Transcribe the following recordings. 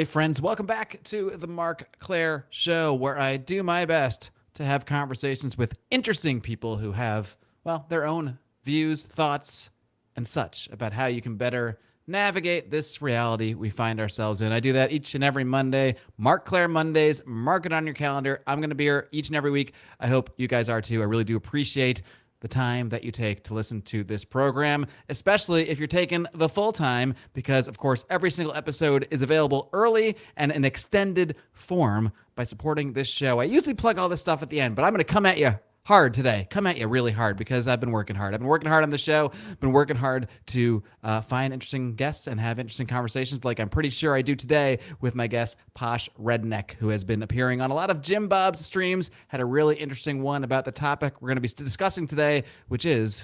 Hey friends, welcome back to the Marc Clair Show, where I do my best to have conversations with interesting people who have, well, their own views, thoughts, and such about how you can better navigate this reality we find ourselves in. I do that each and every Monday. Marc Clair Mondays, mark it on your calendar. I'm going to be here each and every week. I hope you guys are too. I really do appreciate the time that you take to listen to this program, especially if you're taking the full time, because of course, every single episode is available early and in extended form by supporting this show. I usually plug all this stuff at the end, but I'm going to come at you hard today. Come at you really hard because I've been working hard. I've been working hard on the show, been working hard to find interesting guests and have interesting conversations like I'm pretty sure I do today with my guest, Posh Redneck, who has been appearing on a lot of JimBob's streams, had a really interesting one about the topic we're going to be discussing today, which is,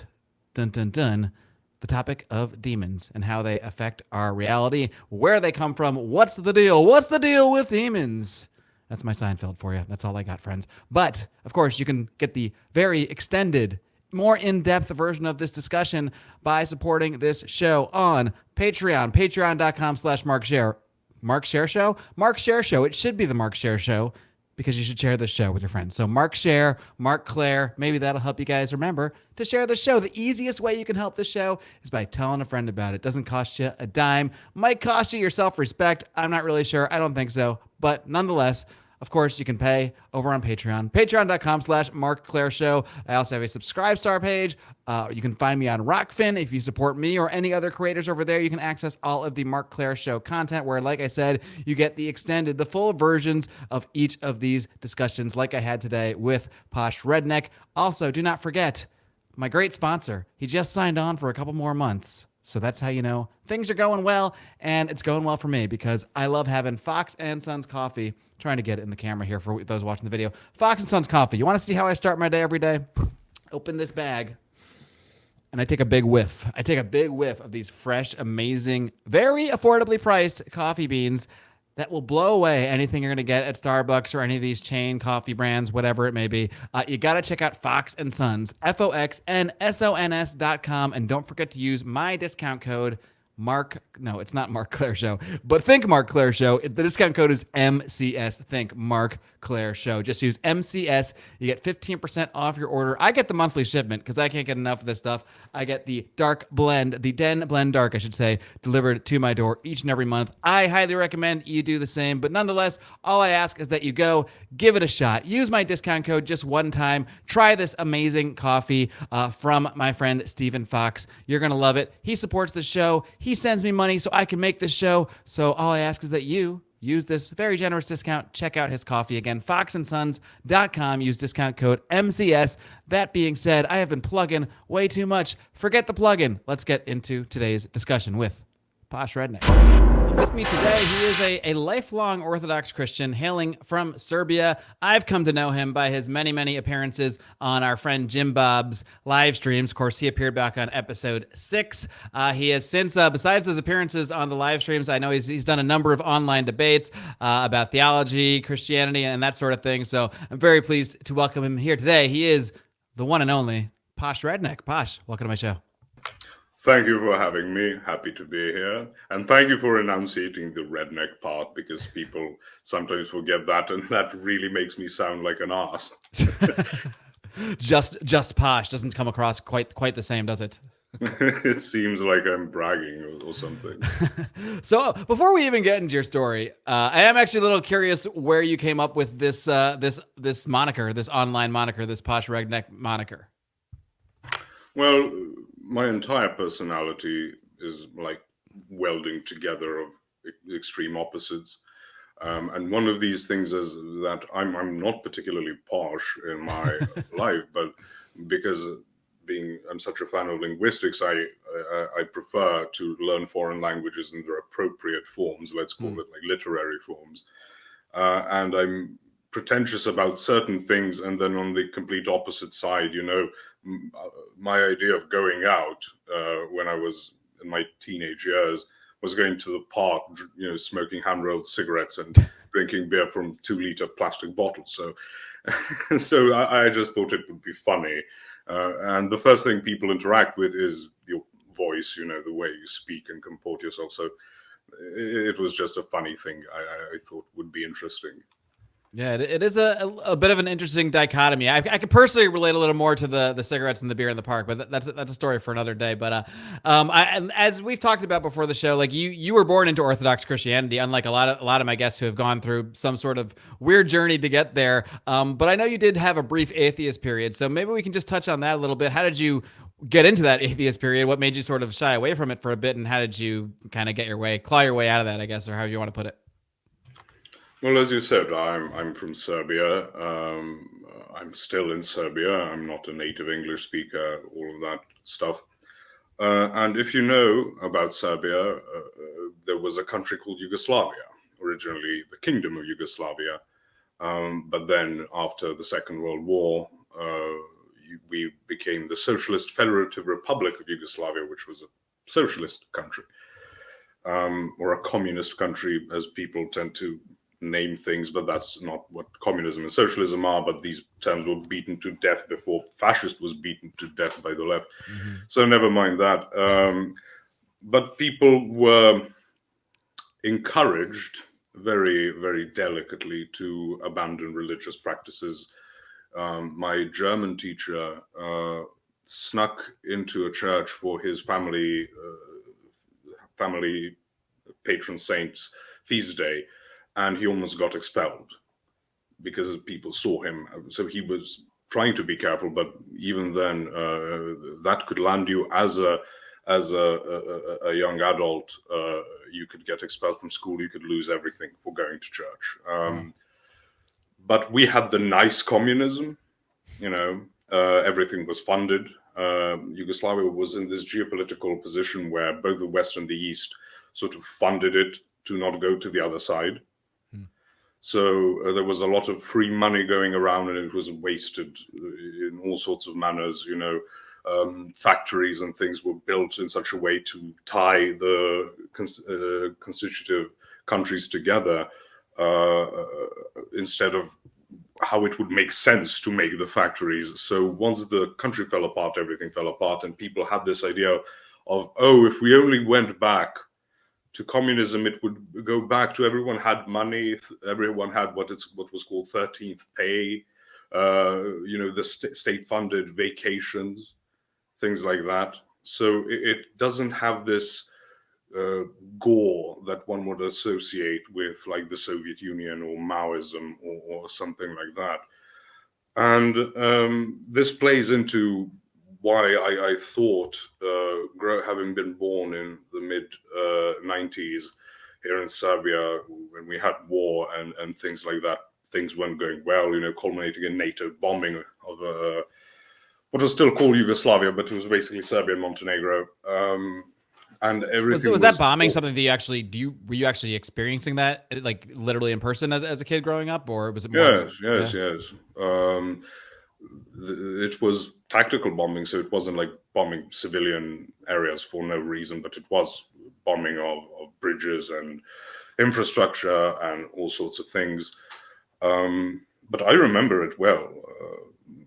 dun dun dun, the topic of demons and how they affect our reality, where they come from, what's the deal? What's the deal with demons? That's my Seinfeld for you. That's all I got, friends. But, of course, you can get the very extended, more in-depth version of this discussion by supporting this show on Patreon, patreon.com/MarcShare. Marc Share Show? Marc Share Show. It should be the Marc Share Show because you should share this show with your friends. So Marc Share, Marc Clair, maybe that'll help you guys remember to share the show. The easiest way you can help this show is by telling a friend about it. Doesn't cost you a dime. Might cost you your self-respect. I'm not really sure. I don't think so. But nonetheless, of course, you can pay over on Patreon, patreon.com/Marc Clair Show. I also have a subscribe star page. You can find me on Rokfin. If you support me or any other creators over there, you can access all of the Marc Clair Show content where, like I said, you get the extended, the full versions of each of these discussions like I had today with Posh Redneck. Also, do not forget my great sponsor. He just signed on for a couple more months. So that's how you know things are going well, and it's going well for me because I love having Fox and Sons coffee. Trying to get it in the camera here for those watching the video. Fox and Sons coffee. You want to see how I start my day every day? Open this bag, and I take a big whiff. I take a big whiff of these fresh, amazing, very affordably priced coffee beans that will blow away anything you're going to get at Starbucks or any of these chain coffee brands, whatever it may be. You got to check out Fox and Sons, FOXNSONS.com. And don't forget to use my discount code no, it's not Marc Clair Show, but think Marc Clair Show. The discount code is MCS. Think Marc Clair Show. Just use MCS. You get 15% off your order. I get the monthly shipment because I can't get enough of this stuff. I get the dark blend, the Den Blend Dark, I should say, delivered to my door each and every month. I highly recommend you do the same, but nonetheless, all I ask is that you go give it a shot. Use my discount code just one time. Try this amazing coffee from my friend Stephen Fox. You're going to love it. He supports the show. He sends me money so I can make this show. So all I ask is that you use this very generous discount. Check out his coffee again, foxandsons.com. Use discount code MCS. That being said, I have been plugging way too much. Forget the plug-in. Let's get into today's discussion with Posh Redneck. With me today, he is a lifelong Orthodox Christian hailing from Serbia. I've come to know him by his many, many appearances on our friend JimBob's live streams. Of course, he appeared back on episode 6. He has since, besides his appearances on the live streams, I know he's done a number of online debates about theology, Christianity, and that sort of thing. So I'm very pleased to welcome him here today. He is the one and only Posh Redneck. Posh, welcome to my show. Thank you for having me. Happy to be here. And thank you for enunciating the redneck part because people sometimes forget that, and that really makes me sound like an ass. just Posh doesn't come across quite the same, does it? It seems like I'm bragging or something. So before we even get into your story, I am actually a little curious where you came up with this moniker, this online moniker, this Posh Redneck moniker. Well, my entire personality is like welding together of extreme opposites. And one of these things is that I'm not particularly posh in my life, but because I'm such a fan of linguistics, I prefer to learn foreign languages in their appropriate forms, let's call it like literary forms. And I'm pretentious about certain things, and then on the complete opposite side, my idea of going out when I was in my teenage years was going to the park, smoking hand-rolled cigarettes and drinking beer from 2-liter plastic bottles. So I just thought it would be funny. And the first thing people interact with is your voice, the way you speak and comport yourself. So it was just a funny thing I thought would be interesting. Yeah, it is a bit of an interesting dichotomy. I could personally relate a little more to the cigarettes and the beer in the park, but that's a story for another day. But as we've talked about before the show, like you were born into Orthodox Christianity, unlike a lot of my guests who have gone through some sort of weird journey to get there. But I know you did have a brief atheist period, so maybe we can just touch on that a little bit. How did you get into that atheist period? What made you sort of shy away from it for a bit, and how did you kind of claw your way out of that, I guess, or however you want to put it? Well, as you said, I'm from Serbia. I'm still in Serbia. I'm not a native English speaker, all of that stuff. And if you know about Serbia, there was a country called Yugoslavia, originally the Kingdom of Yugoslavia. But then after the Second World War, we became the Socialist Federative Republic of Yugoslavia, which was a socialist country, or a communist country, as people tend to name things, but that's not what communism and socialism are. But these terms were beaten to death before fascist was beaten to death by the left. Mm-hmm. So never mind that. But people were encouraged very, very delicately to abandon religious practices. My German teacher snuck into a church for his family patron saint's feast day, and he almost got expelled because people saw him. So he was trying to be careful, but even then, that could land you as a young adult. You could get expelled from school. You could lose everything for going to church. But we had the nice communism, everything was funded. Yugoslavia was in this geopolitical position where both the West and the East sort of funded it to not go to the other side. So there was a lot of free money going around, and it was wasted in all sorts of manners. Factories and things were built in such a way to tie the constitutive countries together instead of how it would make sense to make the factories. So once the country fell apart, everything fell apart, and people had this idea of, if we only went back to communism, it would go back to everyone had money, everyone had what was called 13th pay, the state-funded vacations, things like that. So it doesn't have this gore that one would associate with like the Soviet Union or Maoism or something like that. And this plays into why I thought, having been born in the mid-90s here in Serbia, when we had war and things like that, things weren't going well, culminating in NATO bombing of what was still called Yugoslavia, but it was basically Serbia and Montenegro. And everything was that bombing something that were you actually experiencing that, like literally in person as a kid growing up, or was it more? Yes. It was tactical bombing, so it wasn't like bombing civilian areas for no reason, but it was bombing of bridges and infrastructure and all sorts of things. But I remember it well.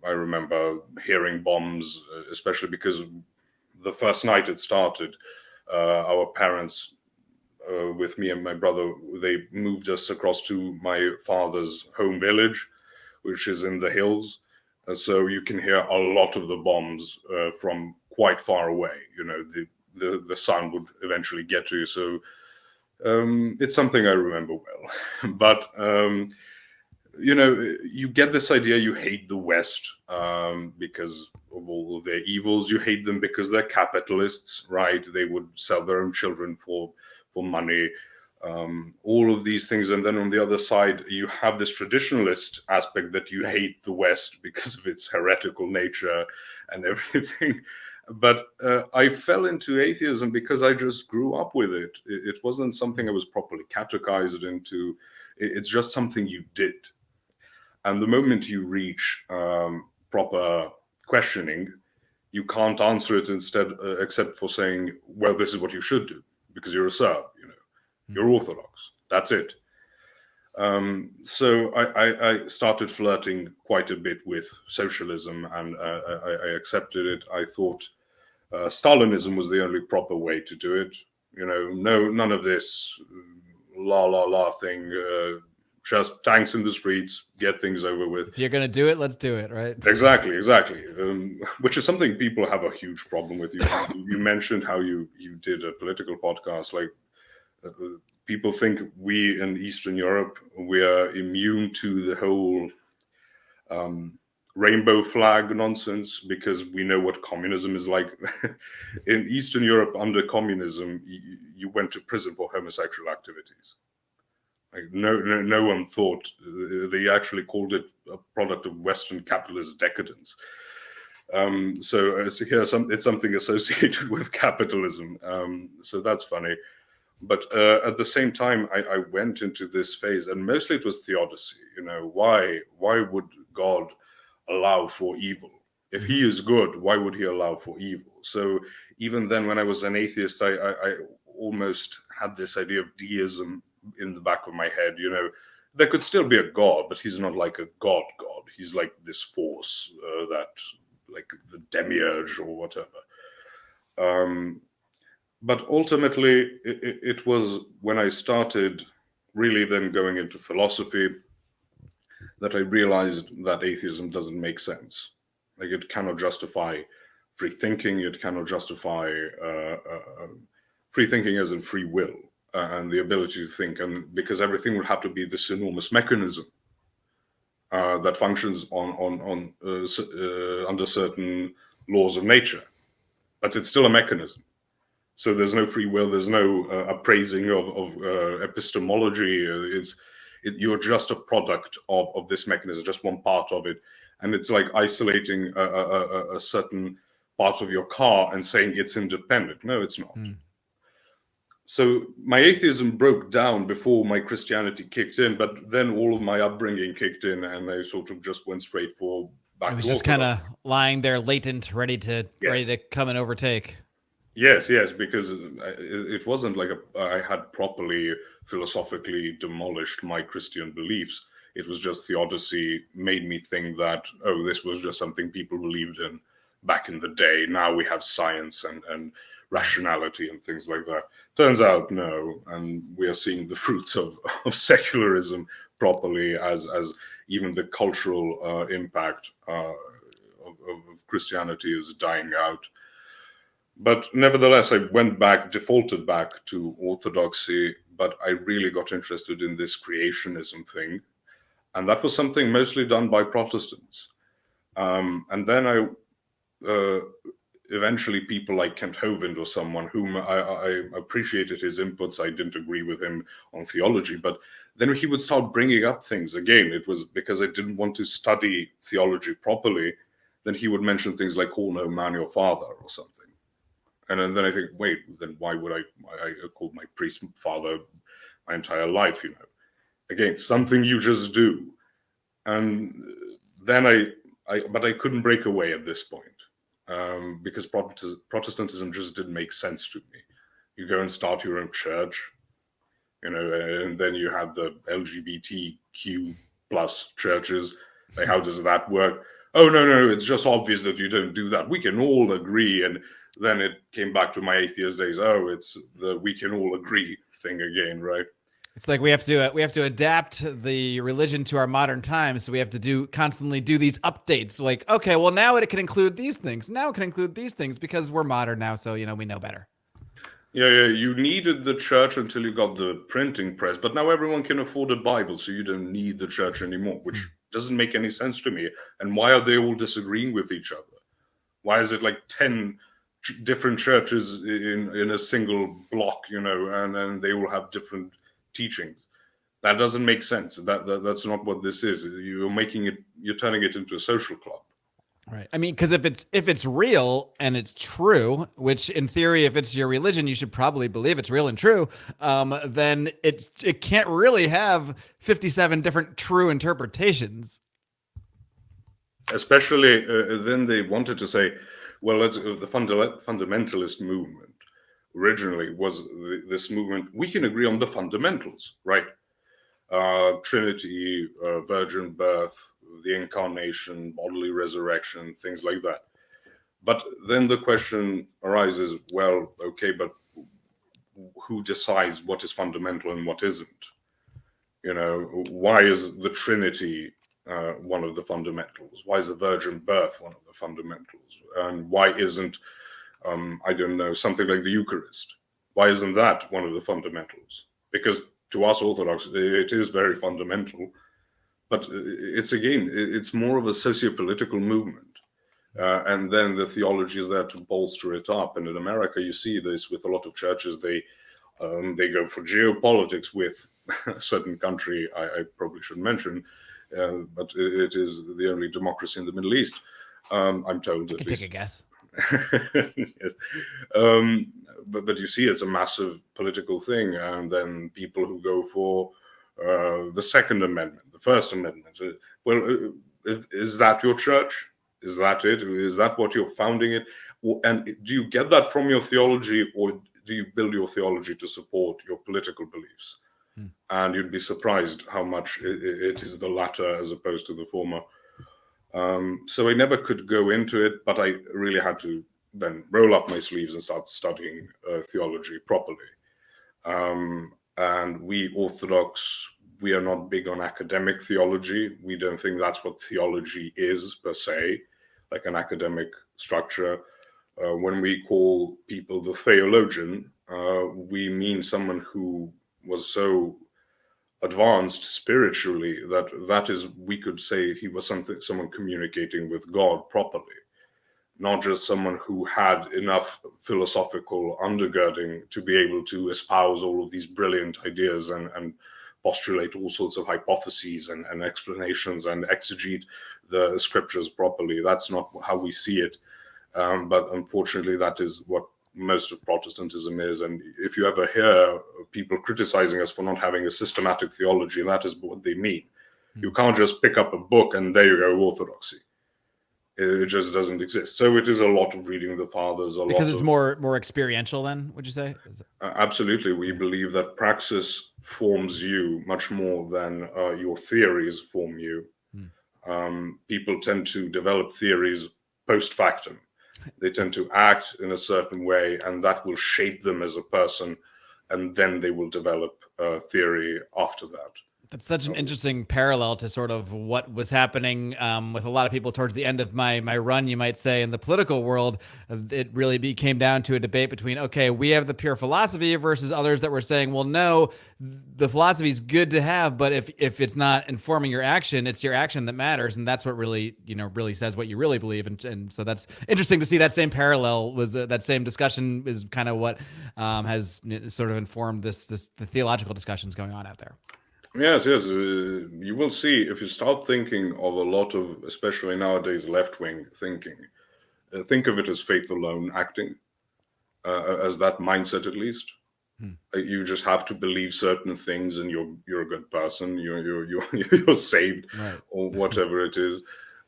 I remember hearing bombs, especially because the first night it started, our parents, with me and my brother, they moved us across to my father's home village, which is in the hills. So you can hear a lot of the bombs from quite far away. The sound would eventually get to you. So it's something I remember well. But you get this idea you hate the West because of all of their evils. You hate them because they're capitalists, right? They would sell their own children for money. All of these things. And then on the other side, you have this traditionalist aspect that you hate the West because of its heretical nature and everything. But I fell into atheism because I just grew up with it. It wasn't something I was properly catechized into. It's just something you did. And the moment you reach proper questioning, you can't answer it except for saying, well, this is what you should do because you're a Serb, you're Orthodox. That's it. So I started flirting quite a bit with socialism, and I accepted it. I thought Stalinism was the only proper way to do it. No, none of this la la la thing. Just tanks in the streets, get things over with. If you're gonna do it, let's do it, right? Exactly. Which is something people have a huge problem with. You mentioned how you did a political podcast. Like people think we in Eastern Europe, we are immune to the whole rainbow flag nonsense because we know what communism is like. In Eastern Europe, under communism, you went to prison for homosexual activities. Like no one thought. They actually called it a product of Western capitalist decadence. So here it's something associated with capitalism. So that's funny. But at the same time, I went into this phase, and mostly it was theodicy. Why would God allow for evil? If he is good, why would he allow for evil? So even then, when I was an atheist, I almost had this idea of deism in the back of my head. There could still be a God, but he's not like a God. He's like this force that, like the demiurge or whatever. But ultimately, it was when I started really then going into philosophy that I realized that atheism doesn't make sense. Like it cannot justify free thinking. It cannot justify free thinking as in free will and the ability to think. And because everything would have to be this enormous mechanism that functions under certain laws of nature, but it's still a mechanism. So there's no free will. There's no appraising of epistemology. You're just a product of this mechanism, just one part of it. And it's like isolating a certain part of your car and saying it's independent. No, it's not. So my atheism broke down before my Christianity kicked in, but then all of my upbringing kicked in, and I sort of just went straight for back. It was just kind of lying there, latent, ready to come and overtake. Yes, because it wasn't like I had properly philosophically demolished my Christian beliefs. It was just theodicy made me think that, this was just something people believed in back in the day. Now we have science and rationality and things like that. Turns out, no. And we are seeing the fruits of secularism properly as even the cultural impact of Christianity is dying out. But nevertheless, I defaulted back to orthodoxy, but I really got interested in this creationism thing. And that was something mostly done by Protestants. And then I eventually people like Kent Hovind or someone whom I appreciated his inputs. I didn't agree with him on theology, but then he would start bringing up things again. It was because I didn't want to study theology properly. Then he would mention things like call no man your father or something. And then I think, wait, then why would I call my priest father my entire life, Again, something you just do. And then but I couldn't break away at this point because Protestantism just didn't make sense to me. You go and start your own church, and then you have the LGBTQ plus churches. Like, how does that work? Oh, no, it's just obvious that you don't do that. We can all agree. And then it came back to my atheist days. Oh, it's the we can all agree thing again, right? It's like we have to adapt the religion to our modern times. So we have to constantly do these updates. Like, okay, well now it can include these things. Now it can include these things because we're modern now. So, we know better. Yeah. You needed the church until you got the printing press, but now everyone can afford a Bible, so you don't need the church anymore, which doesn't make any sense to me. And why are they all disagreeing with each other? Why is it like 10 different churches in a single block, and they all have different teachings? That doesn't make sense. That's not what this is. You're turning it into a social club. Right. I mean, because if it's real and it's true, which in theory, if it's your religion, you should probably believe it's real and true. Then it can't really have 57 different true interpretations. Especially then they wanted to say, well, the fundamentalist movement originally was this movement. We can agree on the fundamentals, right? Trinity, virgin birth, the incarnation, bodily resurrection, things like that. But then the question arises, well, okay, but who decides what is fundamental and what isn't? You know, why is the Trinity one of the fundamentals? Why is the virgin birth one of the fundamentals? And why isn't, I don't know, something like the Eucharist? Why isn't that one of the fundamentals? Because to us Orthodox, it is very fundamental, but it's more of a socio-political movement. And then the theology is there to bolster it up. And in America, you see this with a lot of churches. They go for geopolitics with a certain country I probably shouldn't mention, but it is the only democracy in the Middle East, I'm told. I can take a guess. Yes. But you see, it's a massive political thing. And then people who go for the Second Amendment, the First Amendment. Well, is that your church? Is that it? Is that what you're founding it? And do you get that from your theology, or do you build your theology to support your political beliefs? And you'd be surprised how much it is the latter as opposed to the former. So I never could go into it, but I really had to then roll up my sleeves and start studying theology properly. And we Orthodox, we are not big on academic theology. We don't think that's what theology is per se, like an academic structure. When we call people the theologian, we mean someone who was so advanced spiritually that is, we could say he was someone communicating with God properly, not just someone who had enough philosophical undergirding to be able to espouse all of these brilliant ideas and postulate all sorts of hypotheses and explanations and exegete the scriptures properly. That's not how we see it. But unfortunately, that is what most of Protestantism is. And if you ever hear people criticizing us for not having a systematic theology, that is what they mean. You can't just pick up a book and there you go, orthodoxy. It just doesn't exist. So it is a lot of reading the fathers. Because it's more experiential then, would you say? Absolutely. We believe that praxis forms you much more than your theories form you. People tend to develop theories post factum. They tend to act in a certain way, and that will shape them as a person, and then they will develop theory after that. That's such an interesting parallel to sort of what was happening with a lot of people towards the end of my run, you might say, in the political world. It really came down to a debate between, okay, we have the pure philosophy versus others that were saying, well, no, the philosophy is good to have, but if it's not informing your action, it's your action that matters. And that's what really, really says what you really believe. And so that's interesting to see. That same parallel was that same discussion is kind of what has sort of informed the theological discussions going on out there. Yes. You will see if you start thinking of a lot of, especially nowadays, left-wing thinking. Think of it as faith alone acting, as that mindset at least. You just have to believe certain things, and you're a good person. You're saved, right, or whatever it is.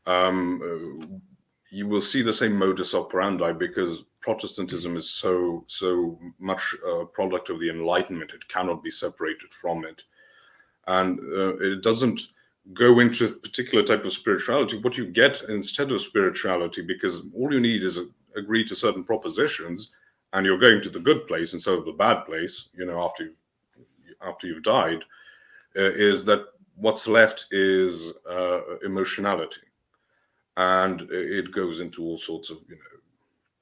You will see the same modus operandi because Protestantism is so much a product of the Enlightenment. It cannot be separated from it. And it doesn't go into a particular type of spirituality. What you get instead of spirituality, because all you need is agree to certain propositions, and you're going to the good place instead of the bad place, after you've died, is that what's left is emotionality. And it goes into all sorts of,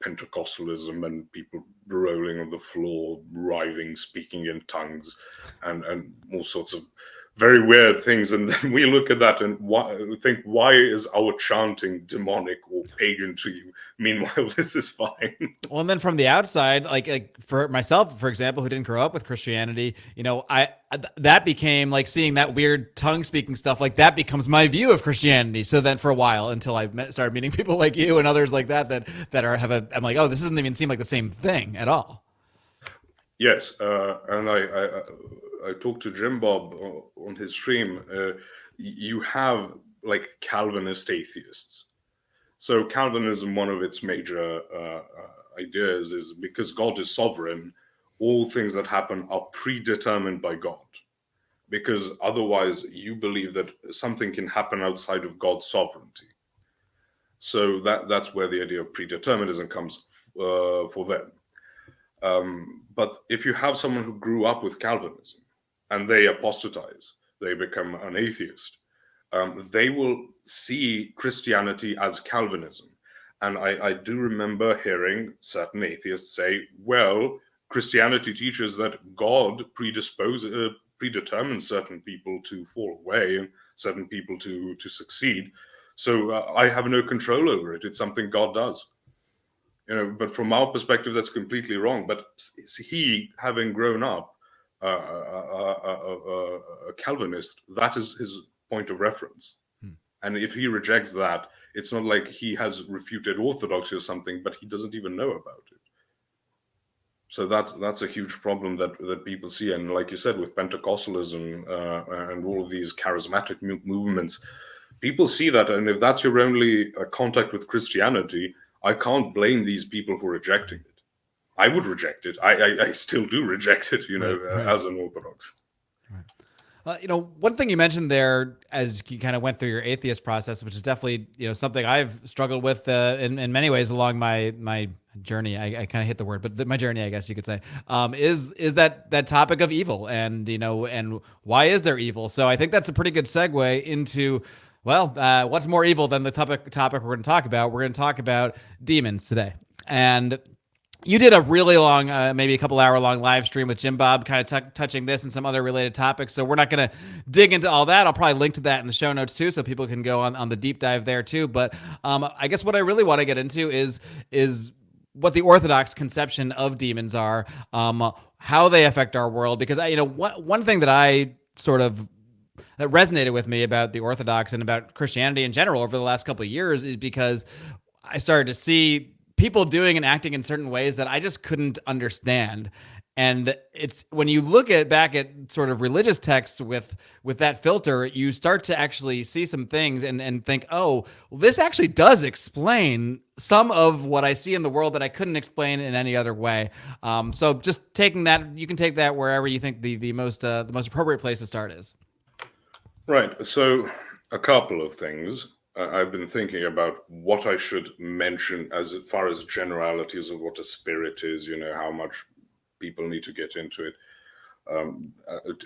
Pentecostalism and people rolling on the floor, writhing, speaking in tongues, and all sorts of very weird things. And then we look at that and think, why is our chanting demonic or pagan to you? Meanwhile, this is fine. Well, and then from the outside, like for myself, for example, who didn't grow up with Christianity, that became like seeing that weird tongue speaking stuff, like that becomes my view of Christianity. So then for a while, until I started meeting people like you and others like that I'm like, oh, this doesn't even seem like the same thing at all. Yes. And I talked to JimBob on his stream. You have like Calvinist atheists. So Calvinism, one of its major ideas is because God is sovereign, all things that happen are predetermined by God. Because otherwise you believe that something can happen outside of God's sovereignty. So that's where the idea of predeterminism comes for them. But if you have someone who grew up with Calvinism and they apostatize, they become an atheist, they will see Christianity as Calvinism. And I do remember hearing certain atheists say, well, Christianity teaches that God predetermines certain people to fall away and certain people to succeed. So I have no control over it. It's something God does. But from our perspective, that's completely wrong. But he, having grown up a Calvinist, that is his point of reference. And if he rejects that, it's not like he has refuted orthodoxy or something, but he doesn't even know about it. So that's a huge problem that people see. And like you said, with Pentecostalism and all of these charismatic movements, people see that. And if that's your only contact with Christianity, I can't blame these people for rejecting it. I would reject it. I still do reject it, right. As an Orthodox. Right. One thing you mentioned there as you kind of went through your atheist process, which is definitely, something I've struggled with in many ways along my journey. I kind of hit the word, but my journey, I guess you could say, is that topic of evil and, and why is there evil? So I think that's a pretty good segue into, what's more evil than the topic we're going to talk about? We're going to talk about demons today. And you did a really long, maybe a couple hour long live stream with JimBob, kind of touching this and some other related topics. So we're not going to dig into all that. I'll probably link to that in the show notes too, so people can go on the deep dive there too. But I guess what I really want to get into is what the Orthodox conception of demons are, how they affect our world. Because one thing that I that resonated with me about the Orthodox and about Christianity in general over the last couple of years is because I started to see people doing and acting in certain ways that I just couldn't understand. And it's when you look back at sort of religious texts with that filter, you start to actually see some things and think, oh, well, this actually does explain some of what I see in the world that I couldn't explain in any other way. So just taking that, you can take that wherever you think the most appropriate place to start is. Right. So a couple of things. I've been thinking about what I should mention as far as generalities of what a spirit is, how much people need to get into it.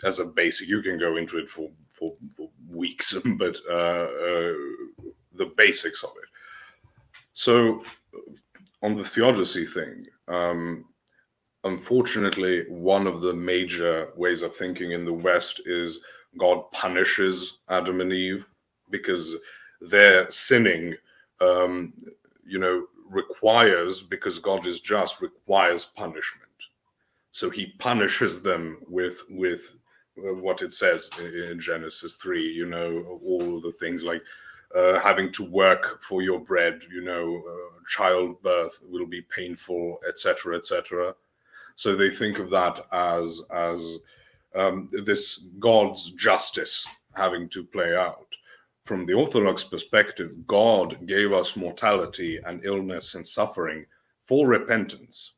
As a basic, you can go into it for weeks, but the basics of it. So on the theodicy thing, unfortunately, one of the major ways of thinking in the West is God punishes Adam and Eve because their sinning, requires, because God is just, requires punishment. So he punishes them with what it says in Genesis 3, all the things like having to work for your bread, childbirth will be painful, etc., etc. So they think of that as this God's justice having to play out. From the Orthodox perspective, God gave us mortality and illness and suffering for repentance,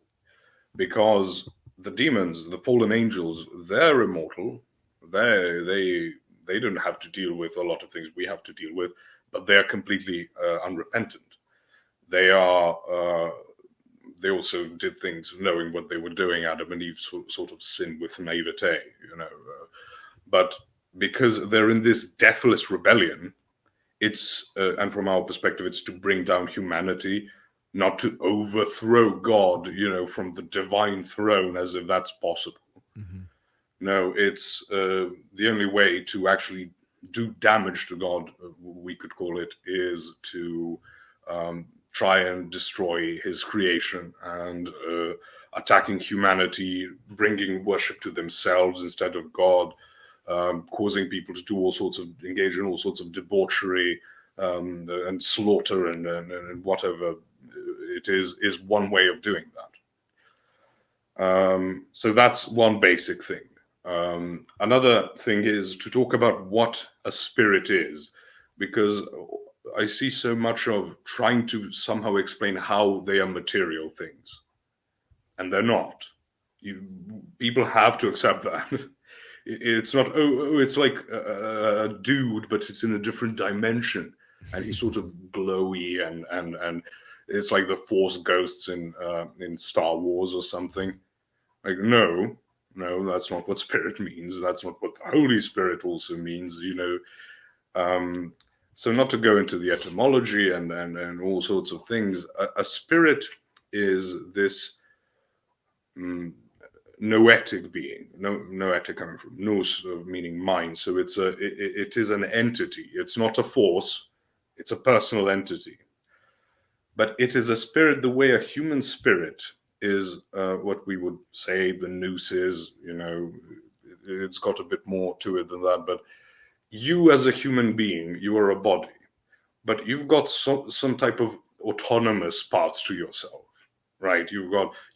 because the demons, the fallen angels, they're immortal. They don't have to deal with a lot of things we have to deal with, but they're completely unrepentant. They also did things knowing what they were doing. Adam and Eve sort of sinned with naivete, but because they're in this deathless rebellion, it's and from our perspective, it's to bring down humanity, not to overthrow God, from the divine throne, as if that's possible. Mm-hmm. No, it's the only way to actually do damage to God, we could call it, is to try and destroy his creation and attacking humanity, bringing worship to themselves instead of God, causing people to engage in all sorts of debauchery and slaughter and whatever it is one way of doing that. So that's one basic thing. Another thing is to talk about what a spirit is, because I see so much of trying to somehow explain how they are material things, and they're not. People have to accept that. It's not, it's like a dude, but it's in a different dimension, and he's sort of glowy, and it's like the Force ghosts in Star Wars or something. Like, no, that's not what spirit means. That's not what the Holy Spirit also means, So not to go into the etymology and all sorts of things, a spirit is this noetic being, noetic coming from nous, meaning mind. So it is an entity. It's not a force. It's a personal entity. But it is a spirit the way a human spirit is what we would say the nous is. It's got a bit more to it than that. But you as a human being, you are a body. But you've got some type of autonomous parts to yourself, right? You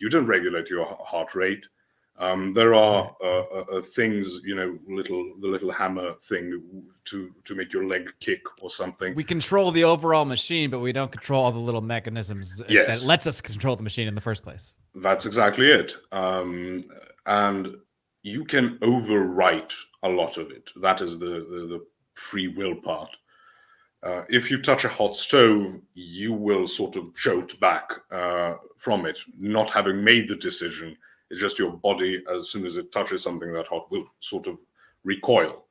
don't regulate your heart rate. There are things, the little hammer thing to make your leg kick or something. We control the overall machine, but we don't control all the little mechanisms that lets us control the machine in the first place. That's exactly it. And you can overwrite a lot of it. That is the free will part. If you touch a hot stove, you will sort of jolt back from it, not having made the decision. It's just your body, as soon as it touches something that hot, will sort of recoil.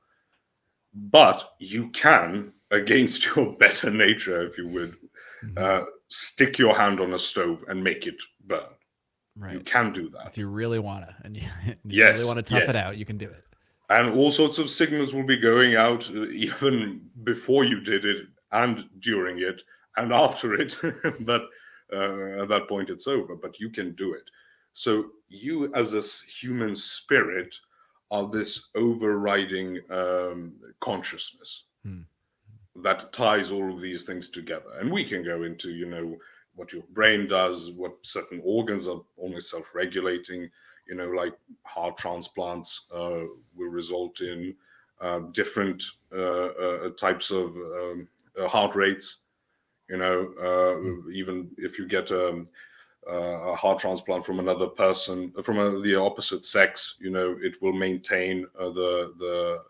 But you can, against your better nature, if you would, stick your hand on a stove and make it burn. Right. You can do that. If you really want to, and you really want to tough it out, you can do it. And all sorts of signals will be going out even before you did it and during it and after it. But at that point, it's over. But you can do it. So you as a human spirit are this overriding consciousness that ties all of these things together. And we can go into, what your brain does, what certain organs are almost self-regulating, like heart transplants will result in different types of heart rates. Even if you get a heart transplant from another person, from the opposite sex, it will maintain the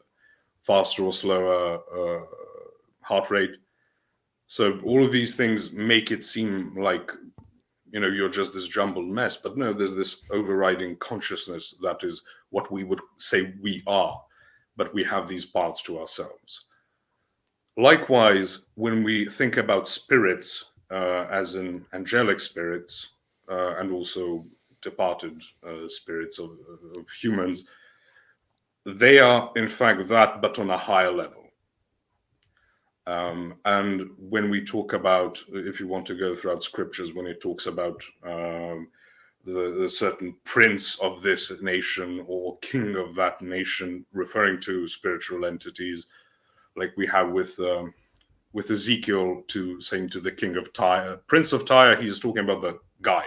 faster or slower heart rate. So all of these things make it seem like you're just this jumbled mess. But no, there's this overriding consciousness that is what we would say we are, but we have these parts to ourselves. Likewise, when we think about spirits, as in angelic spirits, and also departed spirits of humans, they are in fact that, but on a higher level. And when we talk about, if you want to go throughout scriptures, when it talks about the certain prince of this nation or king of that nation, referring to spiritual entities, like we have with Ezekiel saying to the king of Tyre, Prince of Tyre, he is talking about the guy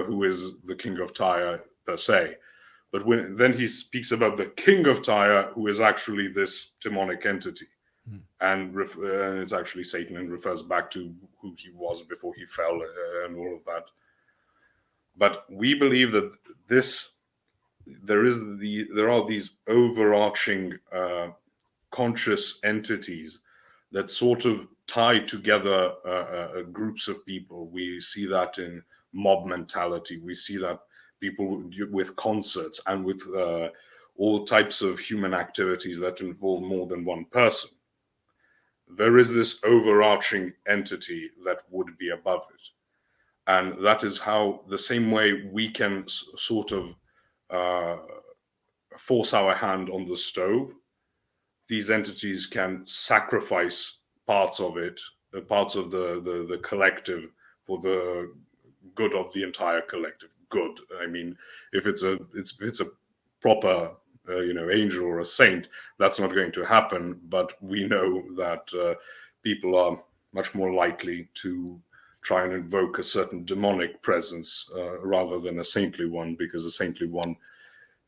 who is the king of Tyre per se. But then he speaks about the king of Tyre, who is actually this demonic entity. And it's actually Satan, and refers back to who he was before he fell and all of that. But we believe that there are these overarching conscious entities that sort of tie together groups of people. We see that in mob mentality. We see that people with concerts and with all types of human activities that involve more than one person. There is this overarching entity that would be above it. And that is how, the same way we can sort of force our hand on the stove, these entities can sacrifice parts of it, parts of the collective, for the good of the entire collective. Good. I mean, if it's a proper angel or a saint, that's not going to happen. But we know that people are much more likely to try and invoke a certain demonic presence rather than a saintly one, because a saintly one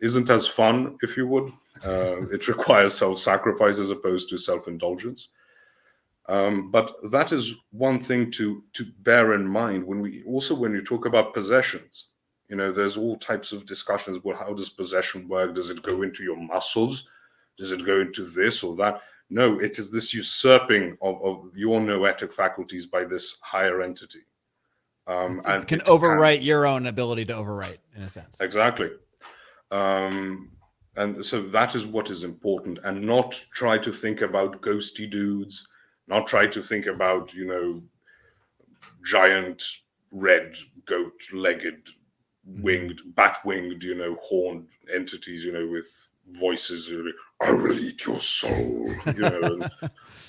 isn't as fun, if you would. It requires self-sacrifice as opposed to self-indulgence. But that is one thing to bear in mind when you talk about possessions. There's all types of discussions. Well, how does possession work? Does it go into your muscles? Does it go into this or that? No, it is this usurping of your noetic faculties by this higher entity. It can it overwrite your own ability to overwrite, in a sense. exactly. And so that is what is important, and not try to think about ghosty dudes, not try to think about, giant red goat-legged winged, bat-winged, horned entities, with voices, I will eat your soul, and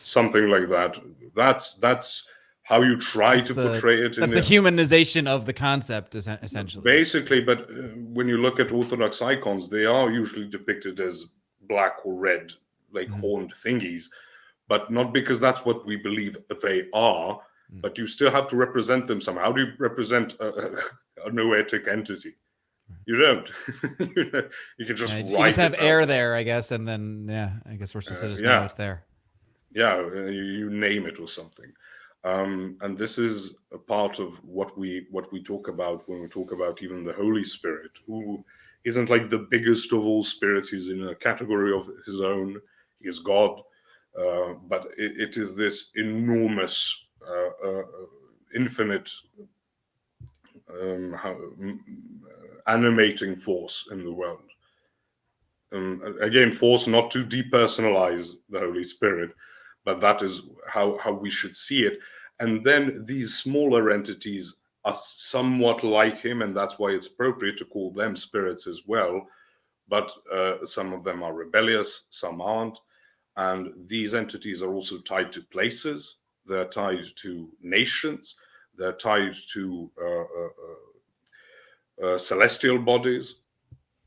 something like that. That's how you try to portray it. That's the humanization of the concept, essentially. Basically, but when you look at Orthodox icons, they are usually depicted as black or red, like horned thingies, but not because that's what we believe they are, but you still have to represent them somehow. How do you represent a noetic entity? You don't. You can just write. You just have air there, I guess, and then I guess we're supposed to just know it's there. Yeah, you name it or something. And this is a part of what we talk about when we talk about even the Holy Spirit, who isn't like the biggest of all spirits. He's in a category of his own. He is God, but it is this enormous, infinite, animating force in the world. Again, force not to depersonalize the Holy Spirit, but that is how we should see it. And then these smaller entities are somewhat like him, and that's why it's appropriate to call them spirits as well. But some of them are rebellious, some aren't. And these entities are also tied to places. They're tied to nations. They're tied to celestial bodies.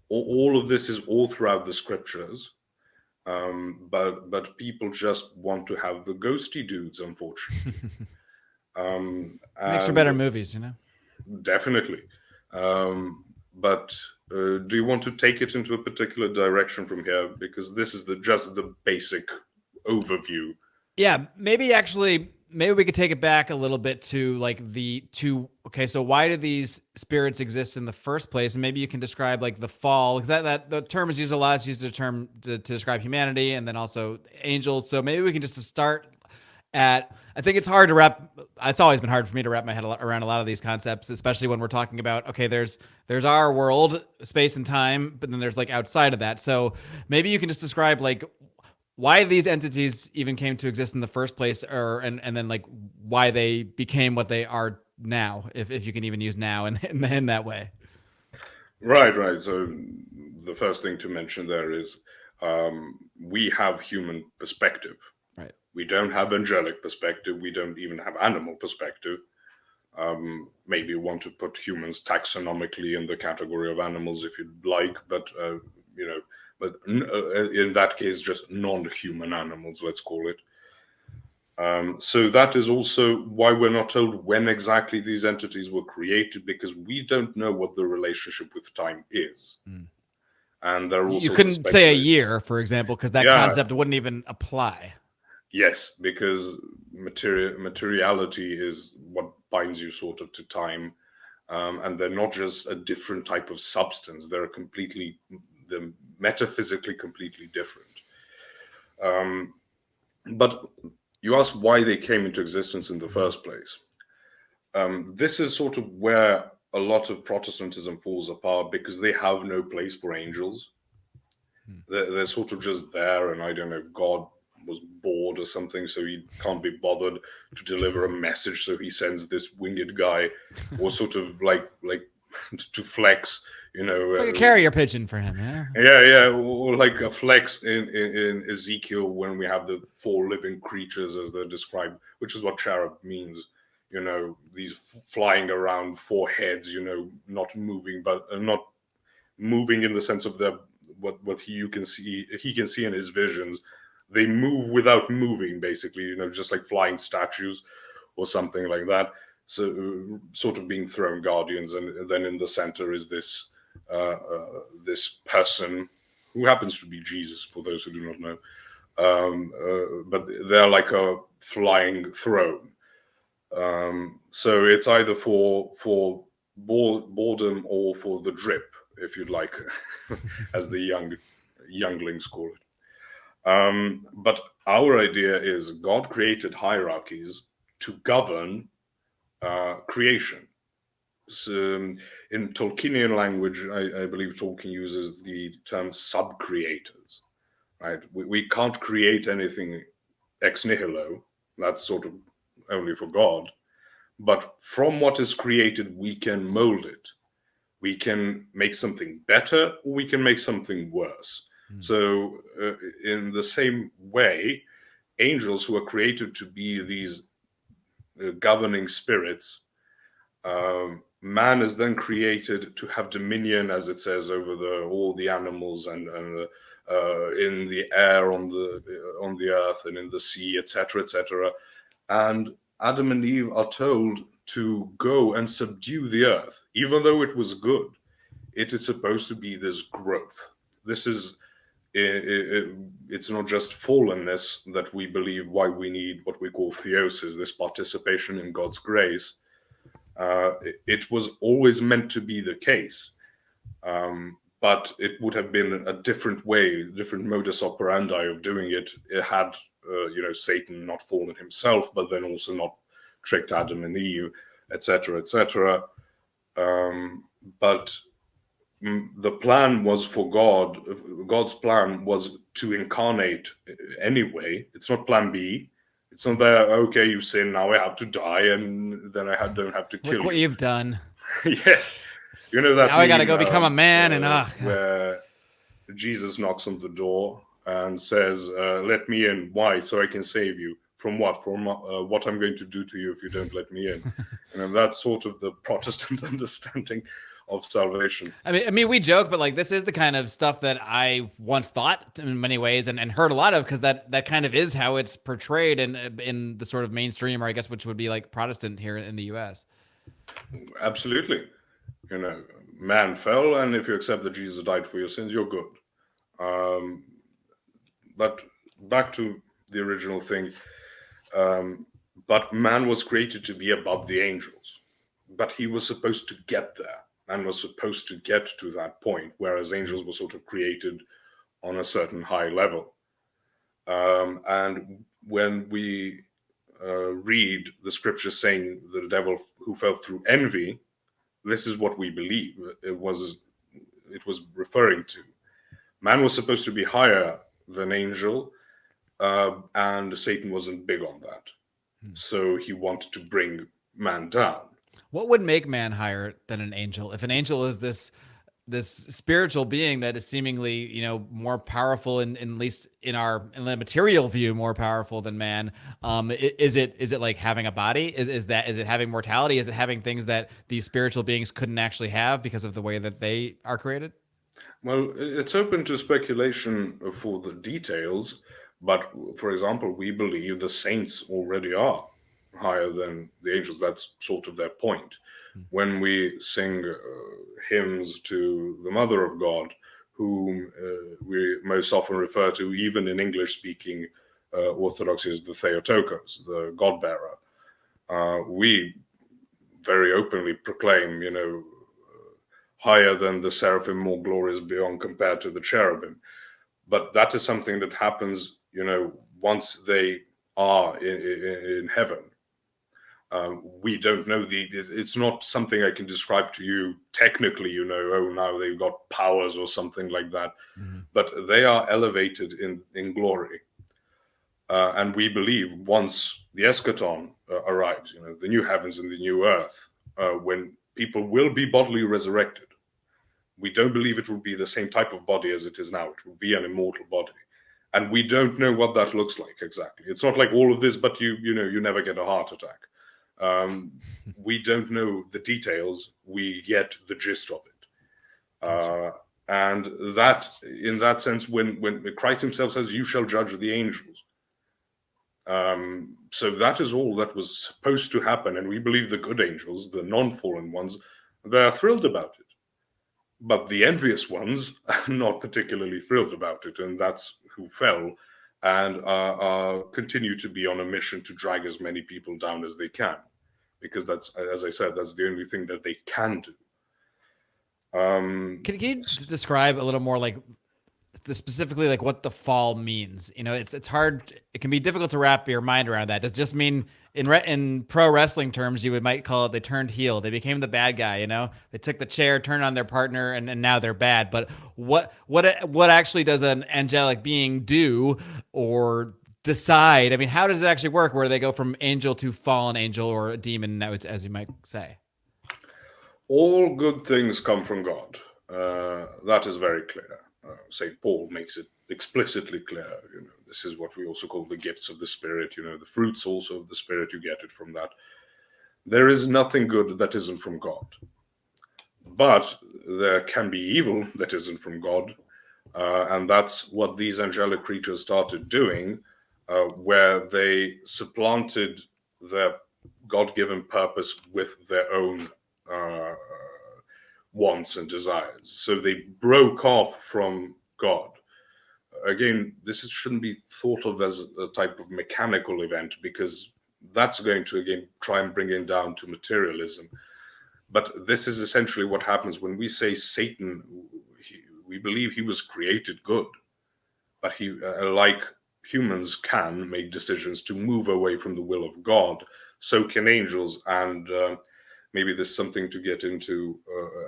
All of this is all throughout the scriptures. But people just want to have the ghosty dudes, unfortunately. Makes for better movies, Definitely. But do you want to take it into a particular direction from here? Because this is just the basic overview. Yeah, maybe we could take it back a little bit to so why do these spirits exist in the first place? And maybe you can describe like the fall, because that the term is used a lot. It's used a term to describe humanity and then also angels. So maybe we can just start at, I think it's always been hard for me to wrap my head around a lot of these concepts, especially when we're talking about, okay, there's our world, space and time, but then there's like outside of that. So maybe you can just describe like why these entities even came to exist in the first place, and then like why they became what they are now, if you can even use now in that way. Right. So the first thing to mention there is we have human perspective. Right. We don't have angelic perspective. We don't even have animal perspective. Maybe you want to put humans taxonomically in the category of animals if you'd like, but but in that case, just non-human animals, let's call it. So that is also why we're not told when exactly these entities were created, because we don't know what the relationship with time is. And there are also, you couldn't say a year, for example, because that concept wouldn't even apply. Yes, because materiality is what binds you sort of to time, and they're not just a different type of substance. They're metaphysically completely different. But you ask why they came into existence in the first place. This is sort of where a lot of Protestantism falls apart, because they have no place for angels. They're sort of just there, and I don't know, God was bored or something, so he can't be bothered to deliver a message, so he sends this winged guy, or sort of like to flex. It's like a carrier pigeon for him, or like a flex in Ezekiel, when we have the 4 living creatures as they're described, which is what cherub means. These flying around 4 heads, not moving, but not moving in the sense of what he can see in his visions. They move without moving, basically, just like flying statues or something like that. So sort of being throne guardians, and then in the center is this person who happens to be Jesus, for those who do not know. But they're like a flying throne. So it's either for boredom or for the drip, if you'd like, as the younglings call it. But our idea is God created hierarchies to govern creation. in Tolkienian language, I believe Tolkien uses the term sub-creators, right? We can't create anything ex nihilo. That's sort of only for God. But from what is created, we can mold it. We can make something better, or we can make something worse. So in the same way, angels who are created to be these governing spirits, man is then created to have dominion, as it says, over all the animals and in the air, on the earth, and in the sea, etc., etc. And Adam and Eve are told to go and subdue the earth, even though it was good. It is supposed to be this growth. This is it's not just fallenness that we believe why we need what we call theosis, this participation in God's grace. It was always meant to be the case, but it would have been a different way, different modus operandi of doing it. It had, Satan not fallen himself, but then also not tricked Adam and Eve, etc., etc. But the plan was for God. God's plan was to incarnate anyway. It's not plan B. It's not that, okay, you sin, now I have to die, and then I don't have to kill you. Look what you've done. Yeah. You know that now I got to go become a man, where Jesus knocks on the door and says, let me in. Why? So I can save you. From what? From what I'm going to do to you if you don't let me in. And that's sort of the Protestant understanding of salvation. I mean, we joke, but like this is the kind of stuff that I once thought in many ways and heard a lot of, because that kind of is how it's portrayed in the sort of mainstream, or I guess which would be like Protestant here in the U.S. Absolutely. Man fell, and if you accept that Jesus died for your sins, you're good. But back to the original thing. But man was created to be above the angels, but he was supposed to get there. Man was supposed to get to that point, whereas angels were sort of created on a certain high level. And when we read the scriptures saying the devil who fell through envy, this is what we believe it was referring to. Man was supposed to be higher than angel, and Satan wasn't big on that. So he wanted to bring man down. What would make man higher than an angel? If an angel is this spiritual being that is seemingly, more powerful, in at least in the material view, more powerful than man, is it like having a body? Is it having mortality? Is it having things that these spiritual beings couldn't actually have because of the way that they are created? Well, it's open to speculation for the details, but for example, we believe the saints already are higher than the angels. That's sort of their point. When we sing hymns to the Mother of God, whom we most often refer to, even in English-speaking Orthodoxy, as the Theotokos, the God-bearer, we very openly proclaim, higher than the seraphim, more glorious beyond compared to the cherubim. But that is something that happens, once they are in heaven. We don't know it's not something I can describe to you technically, now they've got powers or something like that, but they are elevated in glory. And we believe once the eschaton arrives, the new heavens and the new earth, when people will be bodily resurrected, we don't believe it will be the same type of body as it is now. It will be an immortal body. And we don't know what that looks like exactly. It's not like all of this, but you never get a heart attack. We don't know the details. We get the gist of it. And that, in that sense, when Christ himself says, you shall judge the angels. So that is all that was supposed to happen. And we believe the good angels, the non-fallen ones, they're thrilled about it. But the envious ones are not particularly thrilled about it. And that's who fell and continue to be on a mission to drag as many people down as they can. Because that's, as I said, that's the only thing that they can do. Can you describe a little more specifically like what the fall means? It's hard. It can be difficult to wrap your mind around that. Does it just mean in pro wrestling terms, you might call it they turned heel. They became the bad guy. They took the chair, turned on their partner, and now they're bad. But what actually does an angelic being do or decide? I mean, how does it actually work? Where they go from angel to fallen angel or a demon, as you might say? All good things come from God. That is very clear. St. Paul makes it explicitly clear. This is what we also call the gifts of the Spirit. The fruits also of the Spirit, you get it from that. There is nothing good that isn't from God. But there can be evil that isn't from God. And that's what these angelic creatures started doing, where they supplanted their God-given purpose with their own wants and desires. So they broke off from God. Again, this shouldn't be thought of as a type of mechanical event, because that's going to, again, try and bring it down to materialism. But this is essentially what happens when we say Satan. We believe he was created good, but he, like humans, can make decisions to move away from the will of God. So can angels, and maybe there's something to get into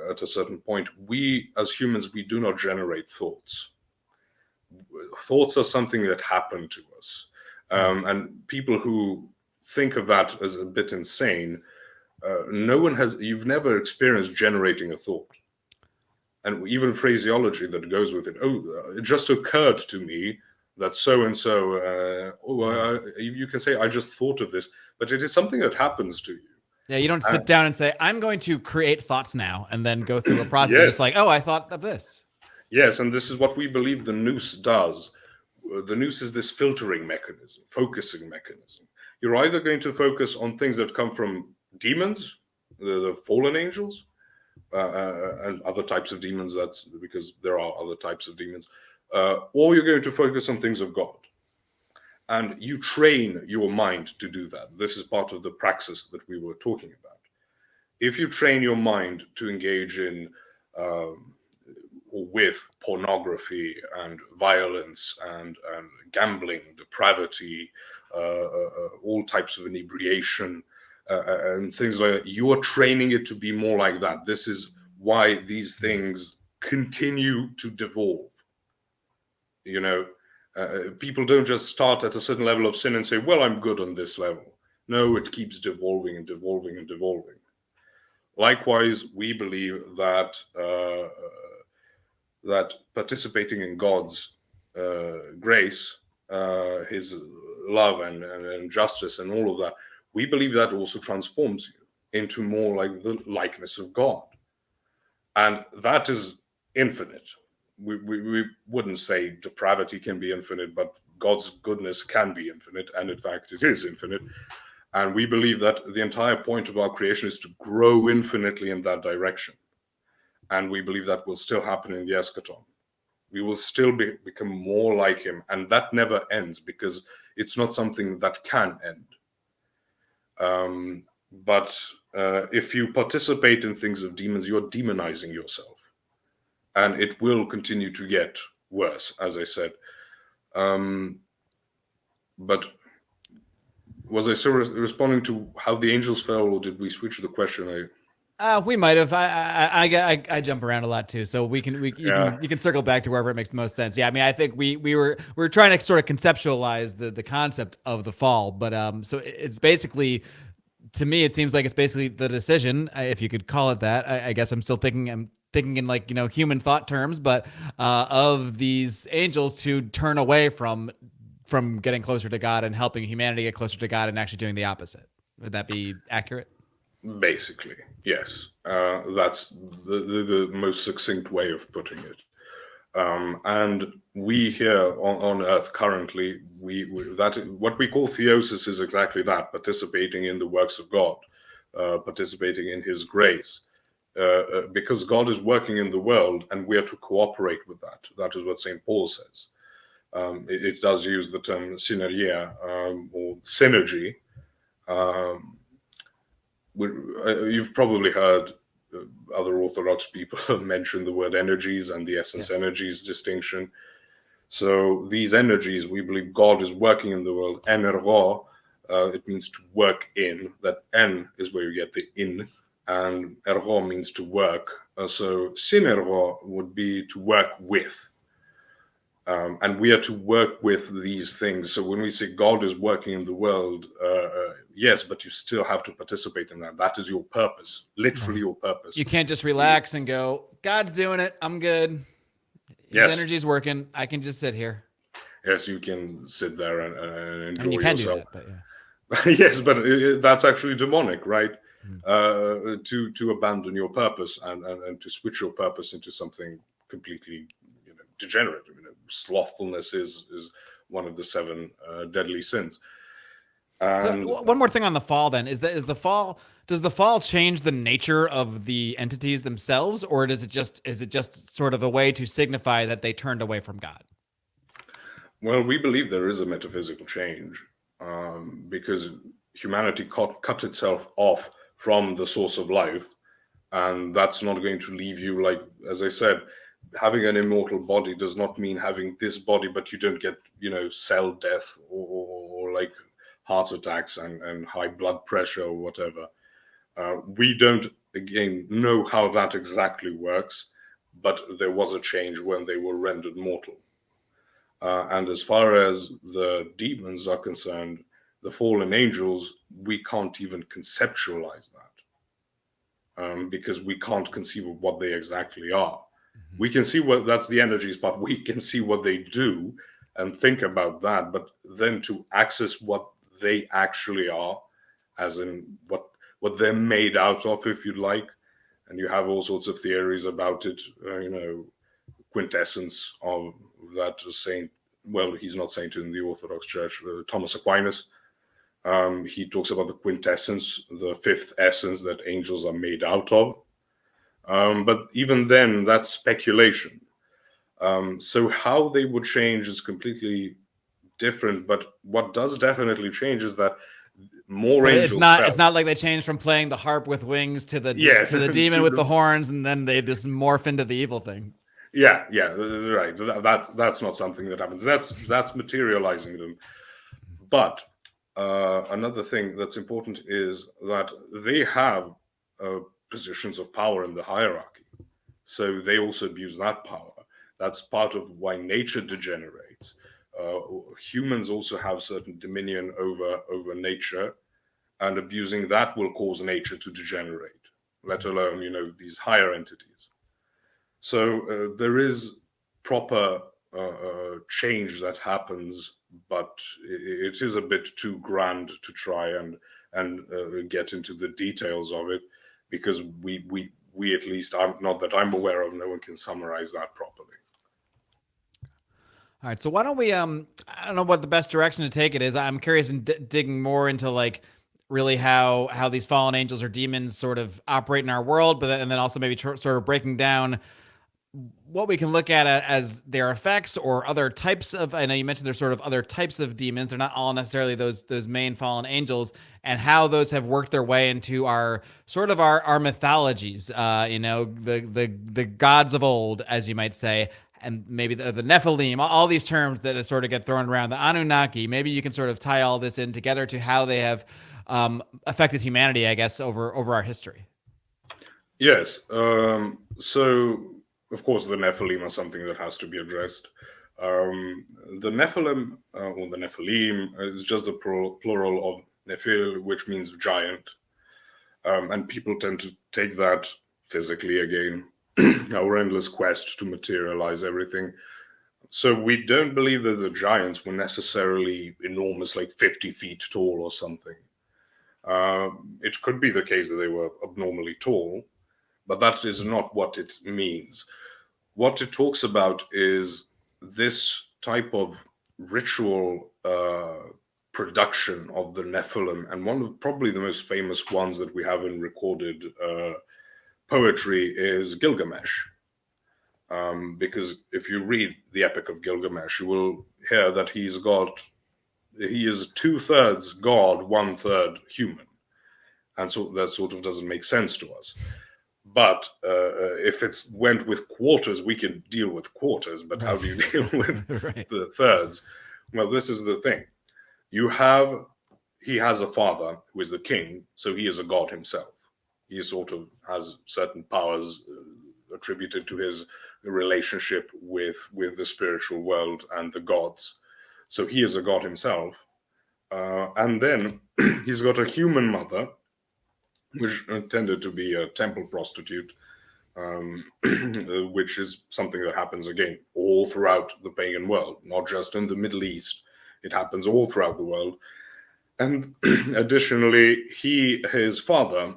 at a certain point. We, as humans, we do not generate thoughts. Thoughts are something that happen to us. And people who think of that as a bit insane, you've never experienced generating a thought. And even phraseology that goes with it. It just occurred to me that so-and-so, you can say, I just thought of this, but it is something that happens to you. Yeah, you don't sit down and say, I'm going to create thoughts now, and then go through a process. Yes. Just like, I thought of this. Yes, and this is what we believe the nous does. The nous is this filtering mechanism, focusing mechanism. You're either going to focus on things that come from demons, the fallen angels, and other types of demons. That's because there are other types of demons. Or you're going to focus on things of God. And you train your mind to do that. This is part of the praxis that we were talking about. If you train your mind to engage in or with pornography and violence and gambling, depravity, all types of inebriation, and things like that, you are training it to be more like that. This is why these things continue to devolve. People don't just start at a certain level of sin and say, well, I'm good on this level. No, it keeps devolving and devolving and devolving. Likewise, we believe that that participating in God's grace, his love and justice and all of that, we believe that also transforms you into more like the likeness of God. And that is infinite. We wouldn't say depravity can be infinite, but God's goodness can be infinite. And in fact, it is infinite. And we believe that the entire point of our creation is to grow infinitely in that direction. And we believe that will still happen in the eschaton. We will still become more like him. And that never ends, because it's not something that can end. But if you participate in things of demons, you're demonizing yourself. And it will continue to get worse, as I said. But was I still responding to how the angels fell, or did we switch the question? We might have. I jump around a lot too, so you can circle back to wherever it makes the most sense. Yeah, I mean, I think we were trying to sort of conceptualize the concept of the fall, but so it's basically, to me, it seems like it's basically the decision, if you could call it that. I guess I'm still thinking in like human thought terms, but of these angels to turn away from getting closer to God and helping humanity get closer to God and actually doing the opposite. Would that be accurate? Basically, yes. That's the most succinct way of putting it. And we here on Earth currently, what we call theosis is exactly that: participating in the works of God, participating in His grace, because God is working in the world, and we are to cooperate with that. That is what St. Paul says. It does use the term synergia or synergy. You've probably heard other Orthodox people mention the word energies and the essence energies distinction. So these energies, we believe God is working in the world, energo, it means to work in. That en is where you get the in, and ergo means to work. So synergo would be to work with. And we are to work with these things. So when we say God is working in the world, yes, but you still have to participate in that. That is your purpose, literally your purpose. You can't just relax and go, God's doing it, I'm good. His energy's working. I can just sit here. Yes, you can sit there and enjoy and you can yourself. Do that, but yeah. Yes, but that's actually demonic, right? To abandon your purpose and to switch your purpose into something completely degenerate. Slothfulness is one of the 7 deadly sins. And so one more thing on the fall then does the fall change the nature of the entities themselves, or is it just sort of a way to signify that they turned away from God? Well, we believe there is a metaphysical change because humanity cut itself off from the source of life, and that's not going to leave you, like, as I said, having an immortal body does not mean having this body, but you don't get, cell death or like heart attacks and high blood pressure or whatever. We don't, again, know how that exactly works, but there was a change when they were rendered mortal. And as far as the demons are concerned, the fallen angels, we can't even conceptualize that because we can't conceive of what they exactly are. We can see that's the energies part. We can see what they do and think about that, but then to access what they actually are, as in what they're made out of, if you'd like, and you have all sorts of theories about it. Quintessence of that saint. Well, he's not saint in the Orthodox Church. Thomas Aquinas. He talks about the quintessence, the 5th essence that angels are made out of. But even then, that's speculation. So how they would change is completely different. But what does definitely change is that more angels. It's not like they changed from playing the harp with wings to the demon with the horns, and then they just morph into the evil thing. Yeah, right. That's not something that happens. That's materializing them. But another thing that's important is that they have positions of power in the hierarchy. So they also abuse that power. That's part of why nature degenerates. Humans also have certain dominion over nature, and abusing that will cause nature to degenerate, let alone, these higher entities. So there is proper change that happens, but it is a bit too grand to try and get into the details of it, because we at least, not that I'm aware of, no one can summarize that properly. All right, so why don't we? I don't know what the best direction to take it is. I'm curious in digging more into like really how these fallen angels or demons sort of operate in our world, and then also maybe sort of breaking down what we can look at as their effects or other types of. I know you mentioned there's sort of other types of demons. They're not all necessarily those main fallen angels, and how those have worked their way into our sort of our mythologies. The gods of old, as you might say. And maybe the Nephilim, all these terms that sort of get thrown around, the Anunnaki. Maybe you can sort of tie all this in together to how they have affected humanity, I guess, over our history. Yes. So, of course, the Nephilim are something that has to be addressed. The Nephilim, or the Nephilim, is just the plural of Nephil, which means giant. And people tend to take that physically again. Our endless quest to materialize everything. So we don't believe that the giants were necessarily enormous, like 50 feet tall or something. It could be the case that they were abnormally tall, but that is not what it means. What it talks about is this type of ritual production of the Nephilim, and one of probably the most famous ones that we have in recorded poetry is Gilgamesh. Because if you read the Epic of Gilgamesh, you will hear that he is 2/3 God, 1/3 human. And so that sort of doesn't make sense to us. But if it's went with quarters, we can deal with quarters. But how do you deal with the thirds? Well, this is the thing. You have he has a father who is the king, so he is a god himself. He sort of has certain powers attributed to his relationship with the spiritual world and the gods. So he is a god himself. And then he's got a human mother, which tended to be a temple prostitute, which is something that happens again all throughout the pagan world, not just in the Middle East. It happens all throughout the world. And additionally, his father,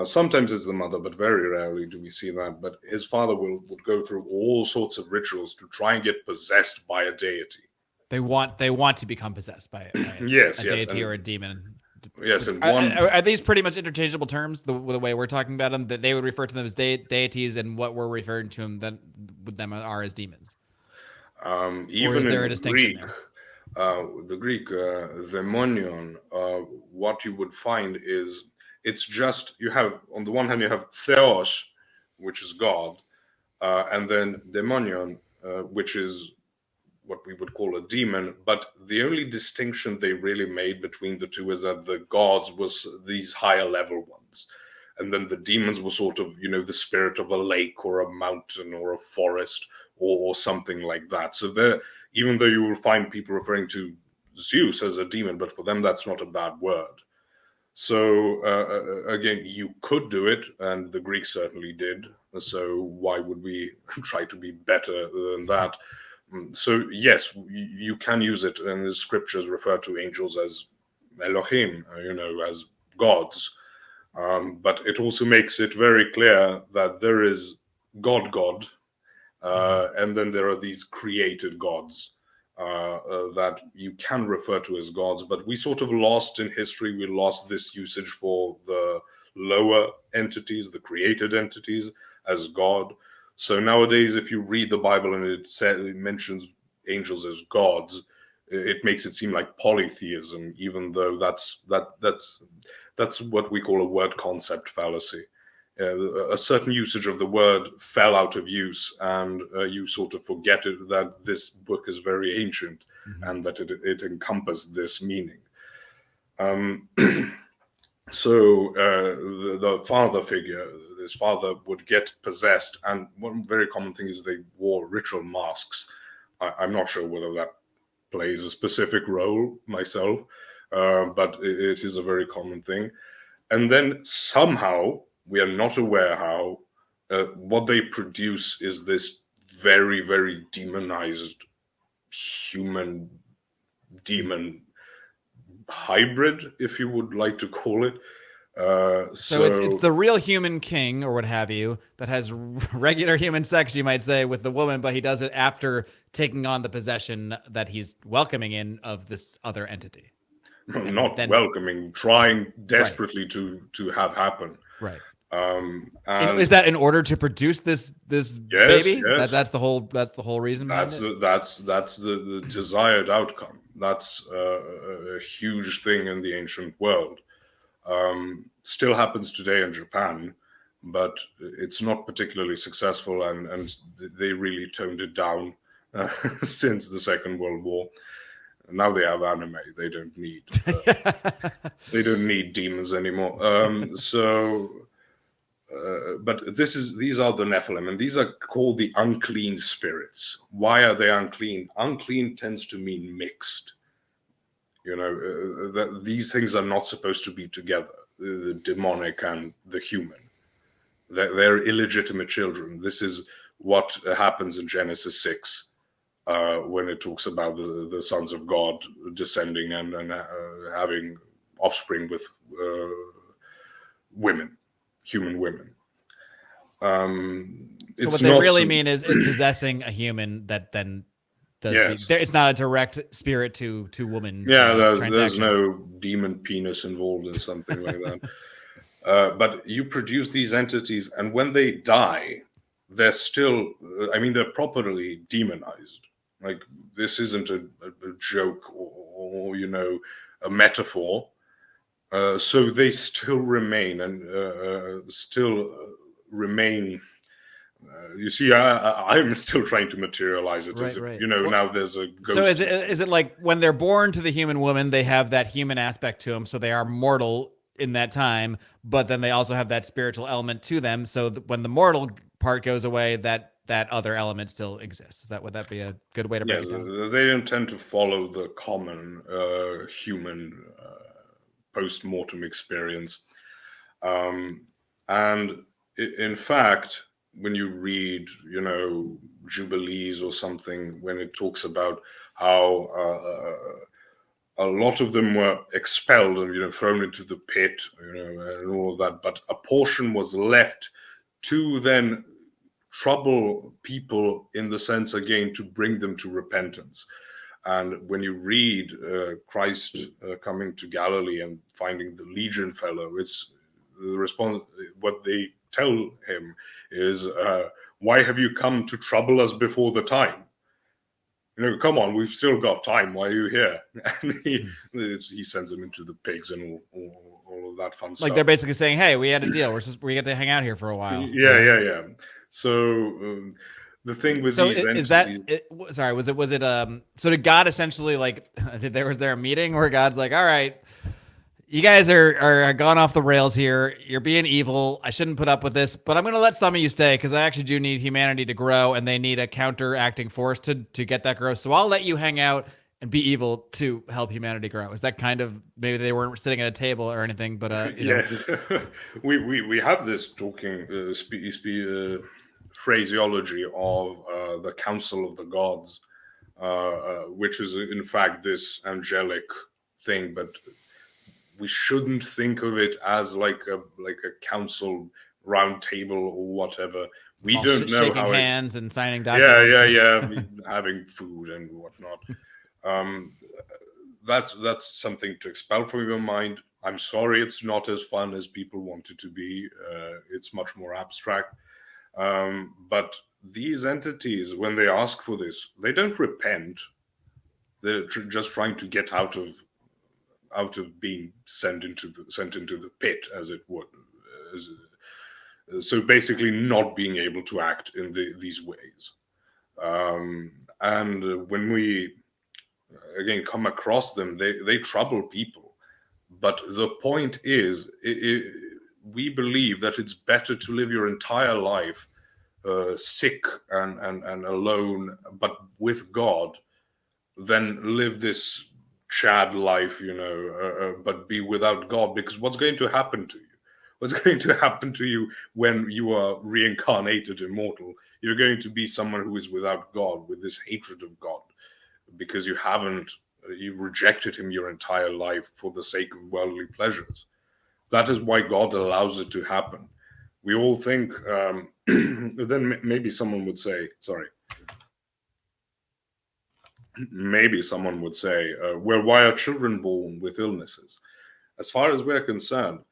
sometimes it's the mother, but very rarely do we see that. But his father would go through all sorts of rituals to try and get possessed by a deity. They want to become possessed by a deity or a demon. Yes, and are these pretty much interchangeable terms? The way we're talking about them, that they would refer to them as deities, and what we're referring to them are as demons. Even or is there in a distinction Greek, there? The Greek demonion, what you would find is it's just, you have, on the one hand, you have theos, which is God, and then demonion, which is what we would call a demon. But the only distinction they really made between the two is that the gods was these higher level ones, and then the demons were sort of, the spirit of a lake or a mountain or a forest or something like that. So there, even though you will find people referring to Zeus as a demon, but for them that's not a bad word. So again, you could do it, and the Greeks certainly did. So why would we try to be better than that? So yes, you can use it, and the scriptures refer to angels as Elohim, as gods. But it also makes it very clear that there is God, and then there are these created gods that you can refer to as gods. But we sort of lost in history, we lost this usage for the lower entities, the created entities, as God. So nowadays, if you read the Bible and it mentions angels as gods, it makes it seem like polytheism, even though that's what we call a word concept fallacy. A certain usage of the word fell out of use, and you sort of forget it, that this book is very ancient, and that it encompassed this meaning. So the father figure, this father would get possessed, and one very common thing is they wore ritual masks. I'm not sure whether that plays a specific role myself, but it is a very common thing. And then somehow, we are not aware how, what they produce is this very, very demonized human demon hybrid, if you would like to call it. So it's the real human king, or what have you, that has regular human sex, you might say, with the woman, but he does it after taking on the possession that he's welcoming in of this other entity. Not welcoming, trying desperately to have happen. Right. And is that in order to produce this baby? Yes. That's the whole reason. That's the desired outcome. That's a huge thing in the ancient world. Still happens today in Japan, but it's not particularly successful, and they really toned it down since the Second World War. Now they have anime. They don't need demons anymore. But these are the Nephilim, and these are called the unclean spirits. Why are they unclean? Unclean tends to mean mixed. That these things are not supposed to be together, the demonic and the human. They're illegitimate children. This is what happens in Genesis 6 when it talks about the sons of God descending and having offspring with women. Human women. So what they really mean is possessing a human that then does. It's not a direct spirit to woman. Yeah, there's no demon penis involved in something like that. But you produce these entities, and when they die, they're still. They're properly demonized. Like, this isn't a joke or a metaphor. So they still remain You see, I'm still trying to materialize it as if, Right. well, now there's a ghost. So is it like when they're born to the human woman, they have that human aspect to them, so they are mortal in that time, but then they also have that spiritual element to them. So when the mortal part goes away, that other element still exists. Would that be a good way to break it down? They don't tend to follow the common human post-mortem experience. And in fact, when you read, Jubilees or something, when it talks about how a lot of them were expelled and thrown into the pit, and all of that, but a portion was left to then trouble people, in the sense, again, to bring them to repentance. And when you read Christ coming to Galilee and finding the Legion fellow, it's the response. What they tell him is, "Why have you come to trouble us before the time? Come on, we've still got time. Why are you here?" And he sends them into the pigs and all of that fun stuff. Like they're basically saying, "Hey, we had a deal. We get to hang out here for a while." Yeah. So the thing with these entities, sorry, was it so did God essentially, like, was there a meeting where God's like, "All right, you guys are gone off the rails here. You're being evil. I shouldn't put up with this, but I'm going to let some of you stay because I actually do need humanity to grow, and they need a counteracting force to get that growth. So I'll let you hang out and be evil to help humanity grow." Is that kind of, maybe they weren't sitting at a table or anything, but yes, we have this talking phraseology of the Council of the Gods, which is in fact this angelic thing, but we shouldn't think of it as like a council round table or whatever. We don't know shaking how hands and signing documents. Yeah, having food and whatnot. That's something to expel from your mind. I'm sorry, it's not as fun as people want it to be. It's much more abstract. But these entities, when they ask for this, they don't repent. They're just trying to get out of being sent into the pit, as it would. So basically, not being able to act in these ways. And when we again come across them, they trouble people. But the point is, we believe that it's better to live your entire life sick and alone, but with God, than live this Chad life, but be without God. Because what's going to happen to you? What's going to happen to you when you are reincarnated immortal? You're going to be someone who is without God, with this hatred of God, because you've rejected him your entire life for the sake of worldly pleasures. That is why God allows it to happen. We all think, then maybe someone would say, well, why are children born with illnesses? As far as we're concerned,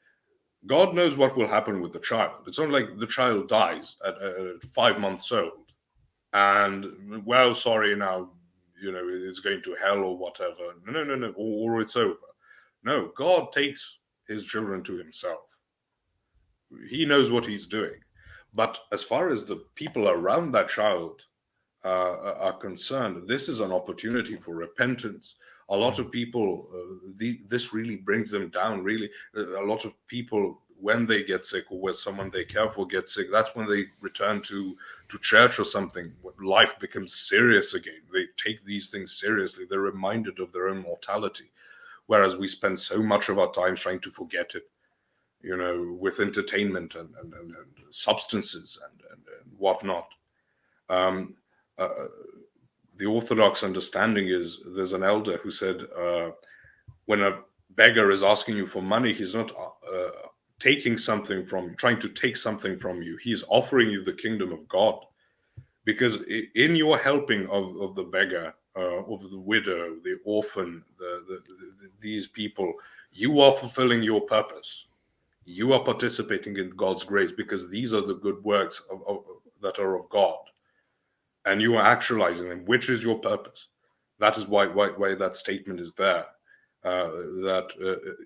God knows what will happen with the child. It's not like the child dies at 5 months old and, well, sorry, now, it's going to hell or whatever. No, or it's over. No, God takes his children to himself. He knows what he's doing. But as far as the people around that child are concerned, this is an opportunity for repentance. A lot of people, this really brings them down, really. A lot of people, when they get sick or when someone they care for gets sick, that's when they return to church or something. Life becomes serious again. They take these things seriously. They're reminded of their own mortality. Whereas we spend so much of our time trying to forget it, with entertainment and substances and whatnot. The Orthodox understanding is, there's an elder who said, when a beggar is asking you for money, he's not trying to take something from you. He's offering you the kingdom of God. Because in your helping of the beggar, of the widow, the orphan, these people, you are fulfilling your purpose. You are participating in God's grace, because these are the good works that are of God. And you are actualizing them, which is your purpose. That is why that statement is there, that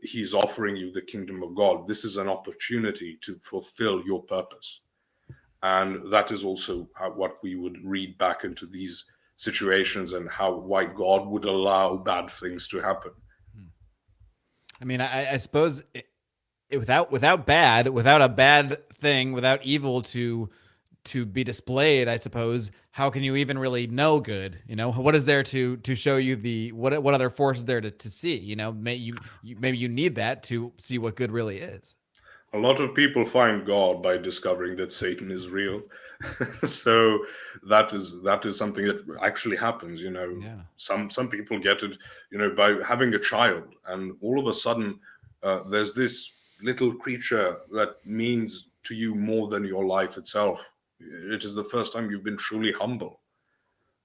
he's offering you the kingdom of God. This is an opportunity to fulfill your purpose. And that is also what we would read back into these situations, and why God would allow bad things to happen. I mean, I suppose without a bad thing, without evil to be displayed, I suppose, how can you even really know good? You know, what is there to show you what other force is there to see? You know, maybe you need that to see what good really is. A lot of people find God by discovering that Satan is real. So that is something that actually happens. You know, Yeah. Some people get it, you know, by having a child, and all of a sudden there's this little creature that means to you more than your life itself. It is the first time you've been truly humble.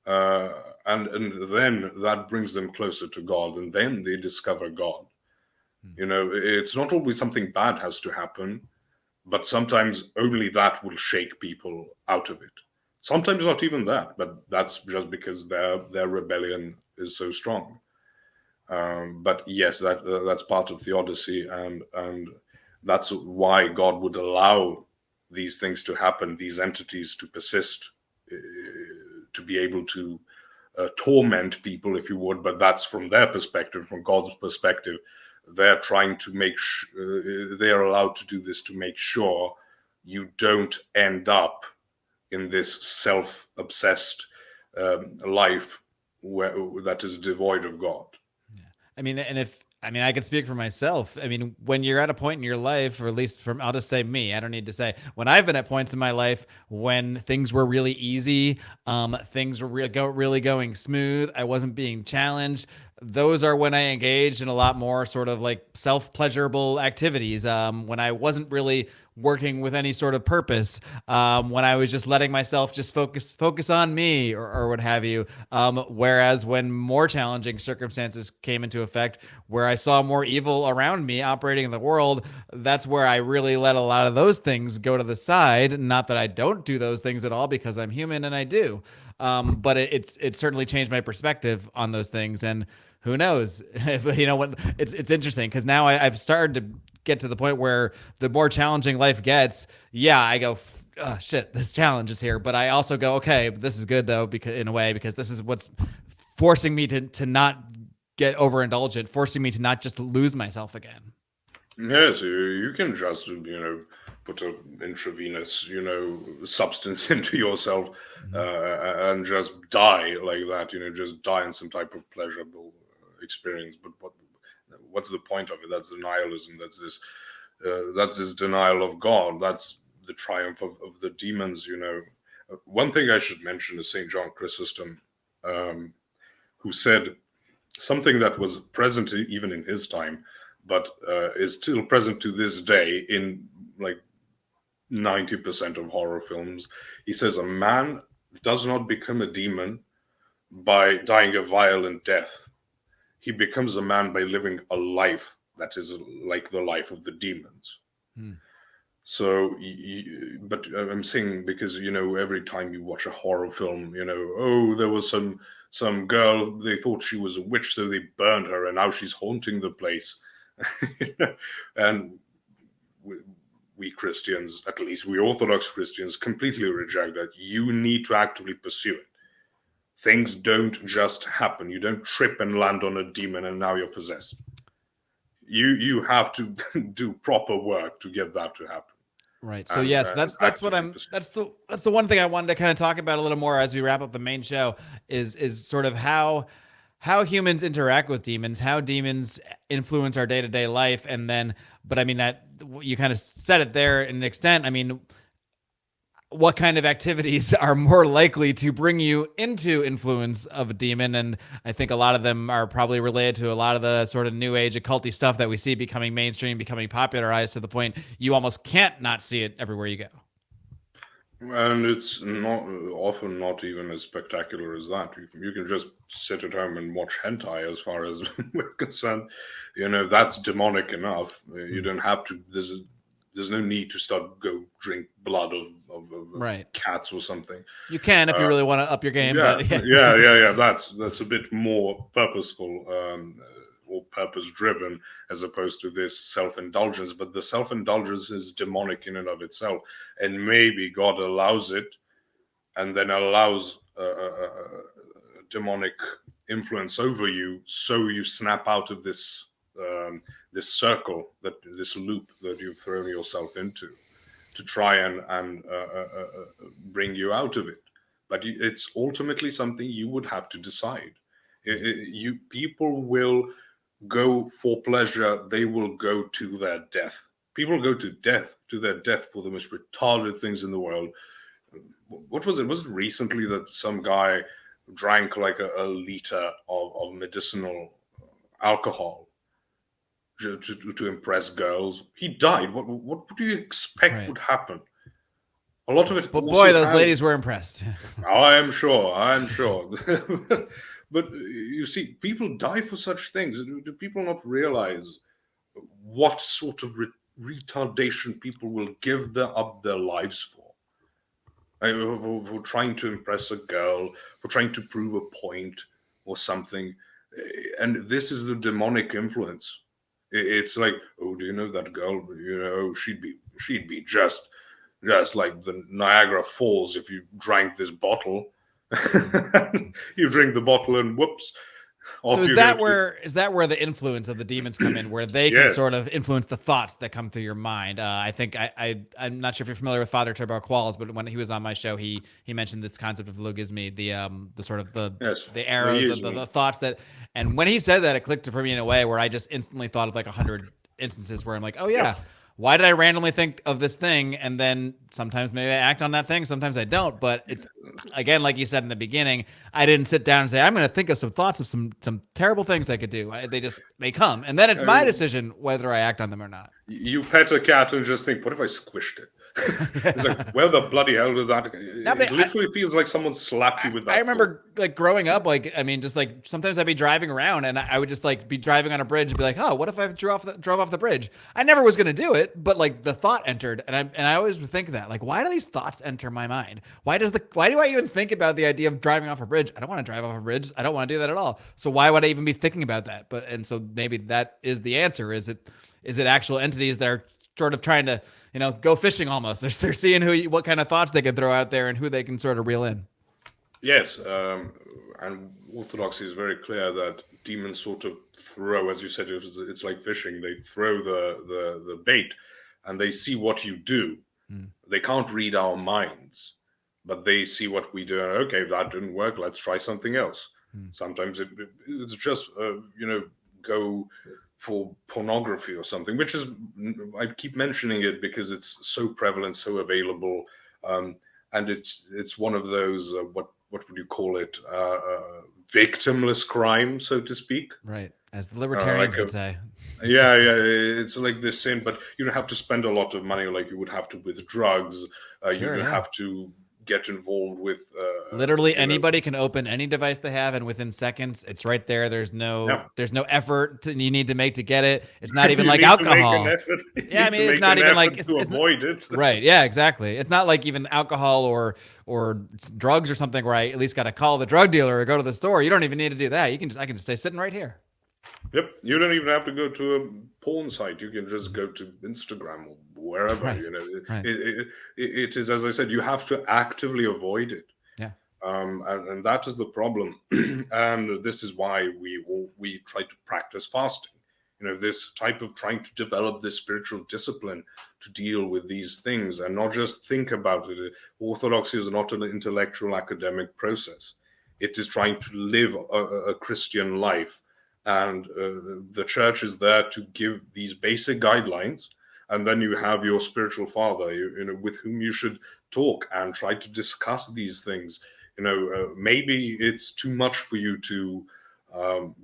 And then that brings them closer to God, and then they discover God. You know, it's not always something bad has to happen, but sometimes only that will shake people out of it. Sometimes not even that, but that's just because their rebellion is so strong. But yes, that's part of theodicy, and that's why God would allow these things to happen, these entities to persist, to be able to torment people, if you would. But that's from their perspective. From God's perspective, they're trying to they're allowed to do this to make sure you don't end up in this self-obsessed life that is devoid of God. I mean, I can speak for myself. I mean, when you're at a point in your life, or at least I'll just say me, I don't need to say, when I've been at points in my life when things were really easy, things were really going smooth, I wasn't being challenged. Those are when I engaged in a lot more sort of like self-pleasurable activities, when I wasn't really working with any sort of purpose, when I was just letting myself just focus on me, or what have you. Whereas when more challenging circumstances came into effect, where I saw more evil around me operating in the world, that's where I really let a lot of those things go to the side. Not that I don't do those things at all, because I'm human and I do. But it's certainly changed my perspective on those things. And who knows, if, you know what, it's interesting, because now I've started to get to the point where the more challenging life gets, I go, oh, shit, this challenge is here. But I also go, okay, this is good though, because in a way, because this is what's forcing me to not get overindulgent, forcing me to not just lose myself again. Yes, you can just, put an intravenous, substance into yourself, and just die like that, just die in some type of pleasurable experience. But what's the point of it? That's the nihilism. That's this denial of God. That's the triumph of the demons. One thing I should mention is Saint John Chrysostom, who said something that was present even in his time, but is still present to this day in like 90% of horror films. He says a man does not become a demon by dying a violent death. He becomes a man by living a life that is like the life of the demons. So, but I'm saying, because, every time you watch a horror film, oh, there was some girl, they thought she was a witch, so they burned her, and now she's haunting the place. And we Christians, at least we Orthodox Christians, completely reject that. You need to actively pursue it. Things don't just happen. You don't trip and land on a demon and now you're possessed. You have to do proper work to get that to happen. Right. So yes, that's the one thing I wanted to kind of talk about a little more as we wrap up the main show is sort of how humans interact with demons, how demons influence our day-to-day life. And then, but I mean, that you kind of said it there in an extent. I mean, what kind of activities are more likely to bring you into influence of a demon? And I think a lot of them are probably related to a lot of the sort of new age occulty stuff that we see becoming mainstream, becoming popularized to the point you almost can't not see it everywhere you go. And it's often not even as spectacular as that. You can just sit at home and watch hentai, as far as we're concerned. That's demonic enough. You don't have to. There's no need to go drink blood of right. cats or something. You can if you really want to up your game. Yeah, but yeah. That's a bit more purposeful or purpose driven, as opposed to this self-indulgence. But the self-indulgence is demonic in and of itself, and maybe God allows it, and then allows demonic influence over you, so you snap out of this this circle, this loop that you've thrown yourself into, to try and bring you out of it. But it's ultimately something you would have to decide. People will go for pleasure; they will go to their death. People go to their death for the most retarded things in the world. What was it? Was it recently that some guy drank like a liter of medicinal alcohol to impress girls? He died. What do you expect would happen? A lot of it. But boy, those ladies were impressed. I am sure. But you see, people die for such things. Do people not realize what sort of retardation people will give up their lives for? For trying to impress a girl, for trying to prove a point or something. And this is the demonic influence. It's like, oh, do you know that girl? You know, she'd be just like the Niagara Falls if you drank this bottle. You drink the bottle and whoops. So is that where the influence of the demons come in, where they can sort of influence the thoughts that come through your mind? I think I'm not sure if you're familiar with Father Turbo Qualls, but when he was on my show, he mentioned this concept of logismy, the sort of the arrows, the thoughts that, and when he said that, it clicked for me in a way where I just instantly thought of like 100 instances where I'm like, oh yeah. Why did I randomly think of this thing? And then sometimes maybe I act on that thing. Sometimes I don't. But it's, again, like you said in the beginning, I didn't sit down and say, I'm going to think of some thoughts of some terrible things I could do. They come. And then it's my decision whether I act on them or not. You pet a cat and just think, what if I squished it? It's like, where the bloody hell did that? It literally feels like someone slapped you with that. I remember like growing up, like, I mean, just like sometimes I'd be driving around and I would just like be driving on a bridge and be like, oh, what if I drove off the bridge? I never was going to do it, but like the thought entered, and I always would think that, like, why do these thoughts enter my mind? Why do I even think about the idea of driving off a bridge? I don't want to drive off a bridge. I don't want to do that at all. So why would I even be thinking about that? And so maybe that is the answer. Is it actual entities that are sort of trying to, go fishing almost? They're seeing what kind of thoughts they can throw out there and who they can sort of reel in. Yes, and Orthodoxy is very clear that demons sort of throw, as you said, it's like fishing. They throw the bait, and they see what you do. They can't read our minds, but they see what we do. Okay, that didn't work. Let's try something else. Sometimes it's just go for pornography or something, which is, I keep mentioning it because it's so prevalent, so available, and it's one of those what would you call it, victimless crime, so to speak, right, as the libertarians would say. Yeah, it's like this sin, but you don't have to spend a lot of money like you would have to with drugs. You don't have to get involved with literally anybody can open any device they have, and within seconds it's right there. There's no effort you need to make to get it. It's not even like alcohol. Yeah, I mean, it's not even like to avoid it. Right. Yeah, exactly. It's not like even alcohol or drugs or something where I at least got to call the drug dealer or go to the store. You don't even need to do that. I can just stay sitting right here. Yep, you don't even have to go to a porn site. You can just go to Instagram or wherever. Right. Right. It is, as I said, you have to actively avoid it. Yeah, and that is the problem, and this is why we try to practice fasting. This type of trying to develop this spiritual discipline to deal with these things and not just think about it. Orthodoxy is not an intellectual academic process. It is trying to live a Christian life. And the church is there to give these basic guidelines, and then you have your spiritual father, with whom you should talk and try to discuss these things. Maybe it's too much for you to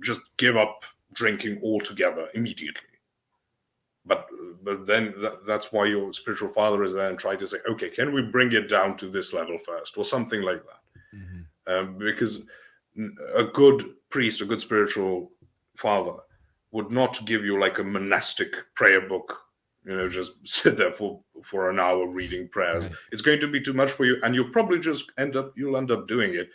just give up drinking altogether immediately. But then that's why your spiritual father is there and try to say, okay, can we bring it down to this level first, or something like that? Mm-hmm. Because a good priest, a good spiritual father would not give you like a monastic prayer book, just sit there for an hour reading prayers. Right. It's going to be too much for you, and you'll probably just end up doing it,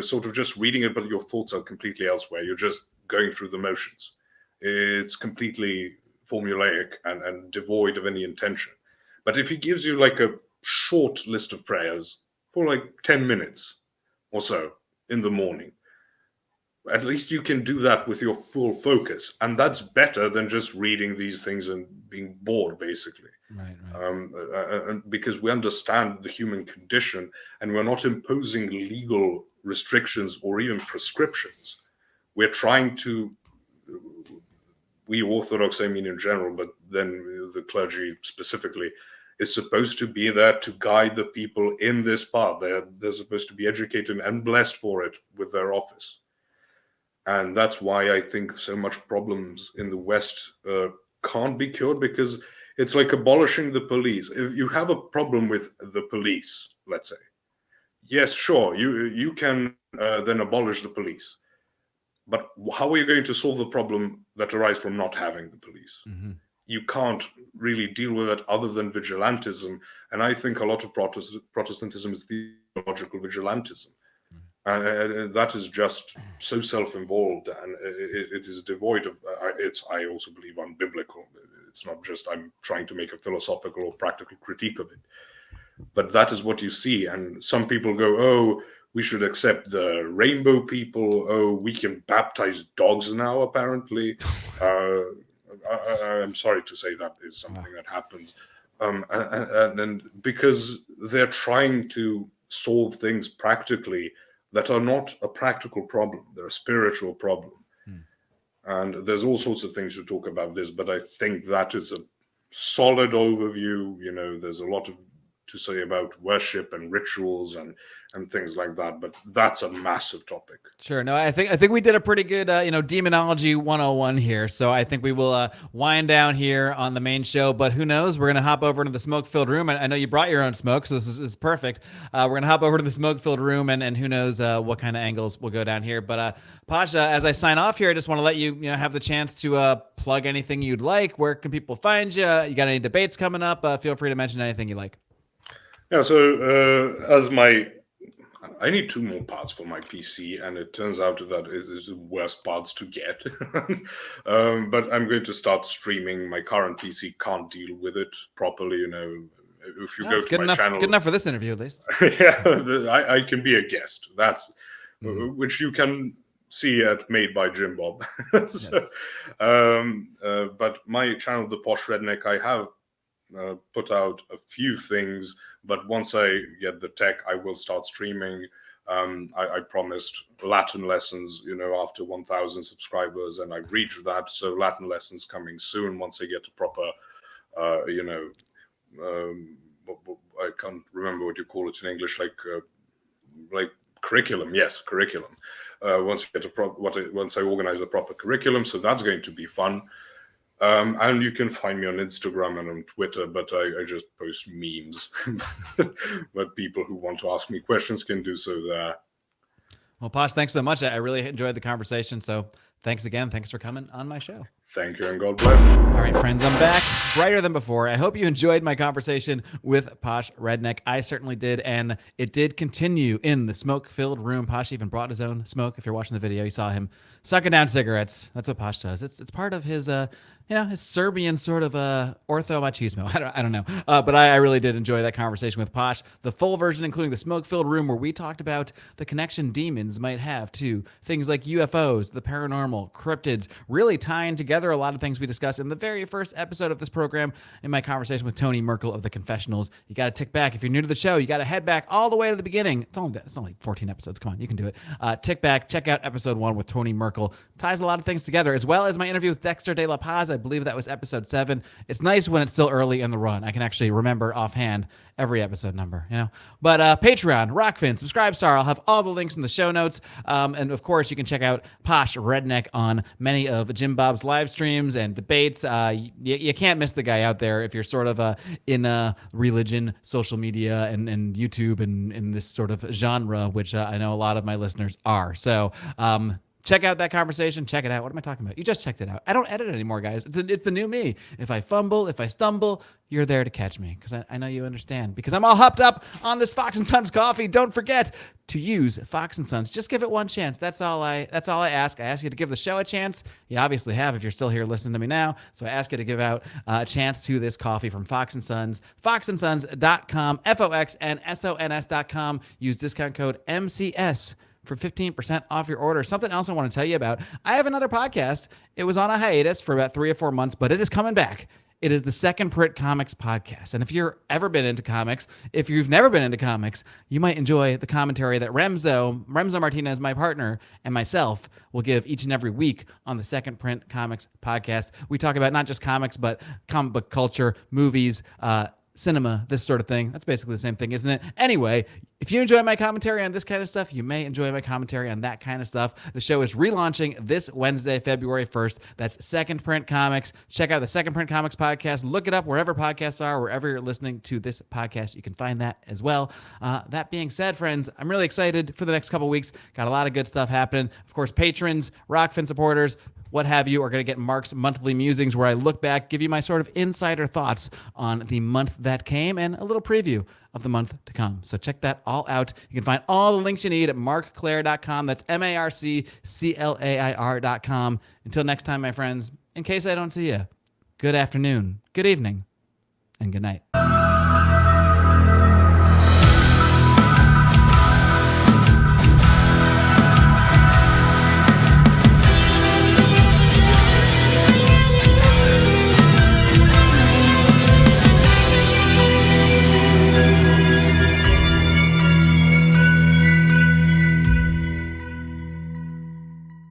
sort of just reading it, but your thoughts are completely elsewhere. You're just going through the motions. It's completely formulaic and devoid of any intention. But if he gives you like a short list of prayers for like 10 minutes or so in the morning, at least you can do that with your full focus. And that's better than just reading these things and being bored, basically. Right. And because we understand the human condition and we're not imposing legal restrictions or even prescriptions. We're trying to, we Orthodox, I mean in general, but then the clergy specifically, is supposed to be there to guide the people in this path. They're supposed to be educated and blessed for it with their office. And that's why I think so much problems in the West can't be cured, because it's like abolishing the police. If you have a problem with the police, let's say, yes, sure, you can then abolish the police. But how are you going to solve the problem that arises from not having the police? Mm-hmm. You can't really deal with it other than vigilantism. And I think a lot of Protestantism is theological vigilantism. That is just so self-involved, and it is devoid of, I also believe, unbiblical. It's not just I'm trying to make a philosophical or practical critique of it. But that is what you see. And some people go, oh, we should accept the rainbow people. Oh, we can baptize dogs now, apparently. I'm sorry to say that is something that happens. And because they're trying to solve things practically that are not a practical problem. They're a spiritual problem. And there's all sorts of things to talk about this, but I think that is a solid overview. You know, there's a lot to say about worship and rituals and things like that, but that's a massive topic. Sure. No, I think we did a pretty good, Demonology 101 here. So I think we will wind down here on the main show, but who knows? We're going to hop over into the smoke-filled room. I know you brought your own smoke, so this is perfect. We're going to hop over to the smoke-filled room, and who knows what kind of angles we'll go down here. But Posh, as I sign off here, I just want to let you, have the chance to plug anything you'd like. Where can people find you? You got any debates coming up? Feel free to mention anything you like. Yeah, so I need 2 more parts for my PC, and it turns out that is the worst parts to get. But I'm going to start streaming. My current PC can't deal with it properly. If you go to my channel, good enough for this interview, at least. Yeah, I can be a guest. That's which you can see at Made by JimBob. But my channel, the Posh Redneck, I have put out a few things. But once I get the tech, I will start streaming. I promised Latin lessons, after 1,000 subscribers, and I reached that. So Latin lessons coming soon once I get a proper, I can't remember what you call it in English, like curriculum. Yes, curriculum. Once I get once I organize a proper curriculum, so that's going to be fun. And you can find me on Instagram and on Twitter, but I just post memes. But people who want to ask me questions can do so there. Well, Posh, thanks so much. I really enjoyed the conversation. So thanks again. Thanks for coming on my show. Thank you, and God bless. All right, friends, I'm back, brighter than before. I hope you enjoyed my conversation with Posh Redneck. I certainly did, and it did continue in the smoke-filled room. Posh even brought his own smoke. If you're watching the video, you saw him sucking down cigarettes. That's what Posh does. It's part of his his Serbian sort of ortho machismo. I don't know. But I really did enjoy that conversation with Posh. The full version, including the smoke-filled room, where we talked about the connection demons might have to things like UFOs, the paranormal, cryptids, really tying together a lot of things we discussed in the very first episode of this program in my conversation with Tony Merkel of the Confessionals. You got to tick back. If you're new to the show, you got to head back all the way to the beginning. It's only 14 episodes. Come on, you can do it. Tick back, check out episode 1 with Tony Merkel. Ties a lot of things together, as well as my interview with Dexter De La Paz. I believe that was episode 7. It's nice when it's still early in the run. I can actually remember offhand every episode number, But Patreon, Rokfin, Subscribestar, I'll have all the links in the show notes. And of course, you can check out Posh Redneck on many of JimBob's live streams and debates. You can't miss the guy out there if you're sort of in religion, social media, and YouTube and in this sort of genre, which I know a lot of my listeners are. So check out that conversation. Check it out. What am I talking about? You just checked it out. I don't edit anymore, guys. It's the new me. If I fumble, if I stumble, you're there to catch me because I know you understand. Because I'm all hopped up on this Fox and Sons coffee. Don't forget to use Fox and Sons. Just give it one chance. That's all I ask. I ask you to give the show a chance. You obviously have if you're still here listening to me now. So I ask you to give out a chance to this coffee from Fox and Sons. FoxandSons.com, FoxandSons.com. Use discount code MCS for 15% off your order. Something else I want to tell you about. I have another podcast. It was on a hiatus for about 3 or 4 months, but it is coming back. It is the Second Print Comics podcast. And if you've ever been into comics, if you've never been into comics, you might enjoy the commentary that Remso Martinez, my partner, and myself will give each and every week on the Second Print Comics podcast. We talk about not just comics, but comic book culture, movies, cinema, this sort of thing. That's basically the same thing, isn't it? Anyway, if you enjoy my commentary on this kind of stuff, you may enjoy my commentary on that kind of stuff. The show is relaunching this Wednesday, February 1st. That's Second Print Comics. Check out the Second Print Comics podcast. Look it up wherever podcasts are, wherever you're listening to this podcast. You can find that as well. That being said, friends, I'm really excited for the next couple weeks. Got a lot of good stuff happening. Of course, patrons, Rokfin supporters, what have you, are going to get Marc's monthly musings where I look back, give you my sort of insider thoughts on the month that came and a little preview of the month to come. So check that all out. You can find all the links you need at marcclair.com. That's MarCClair.com. Until next time, my friends, in case I don't see you, good afternoon, good evening, and good night.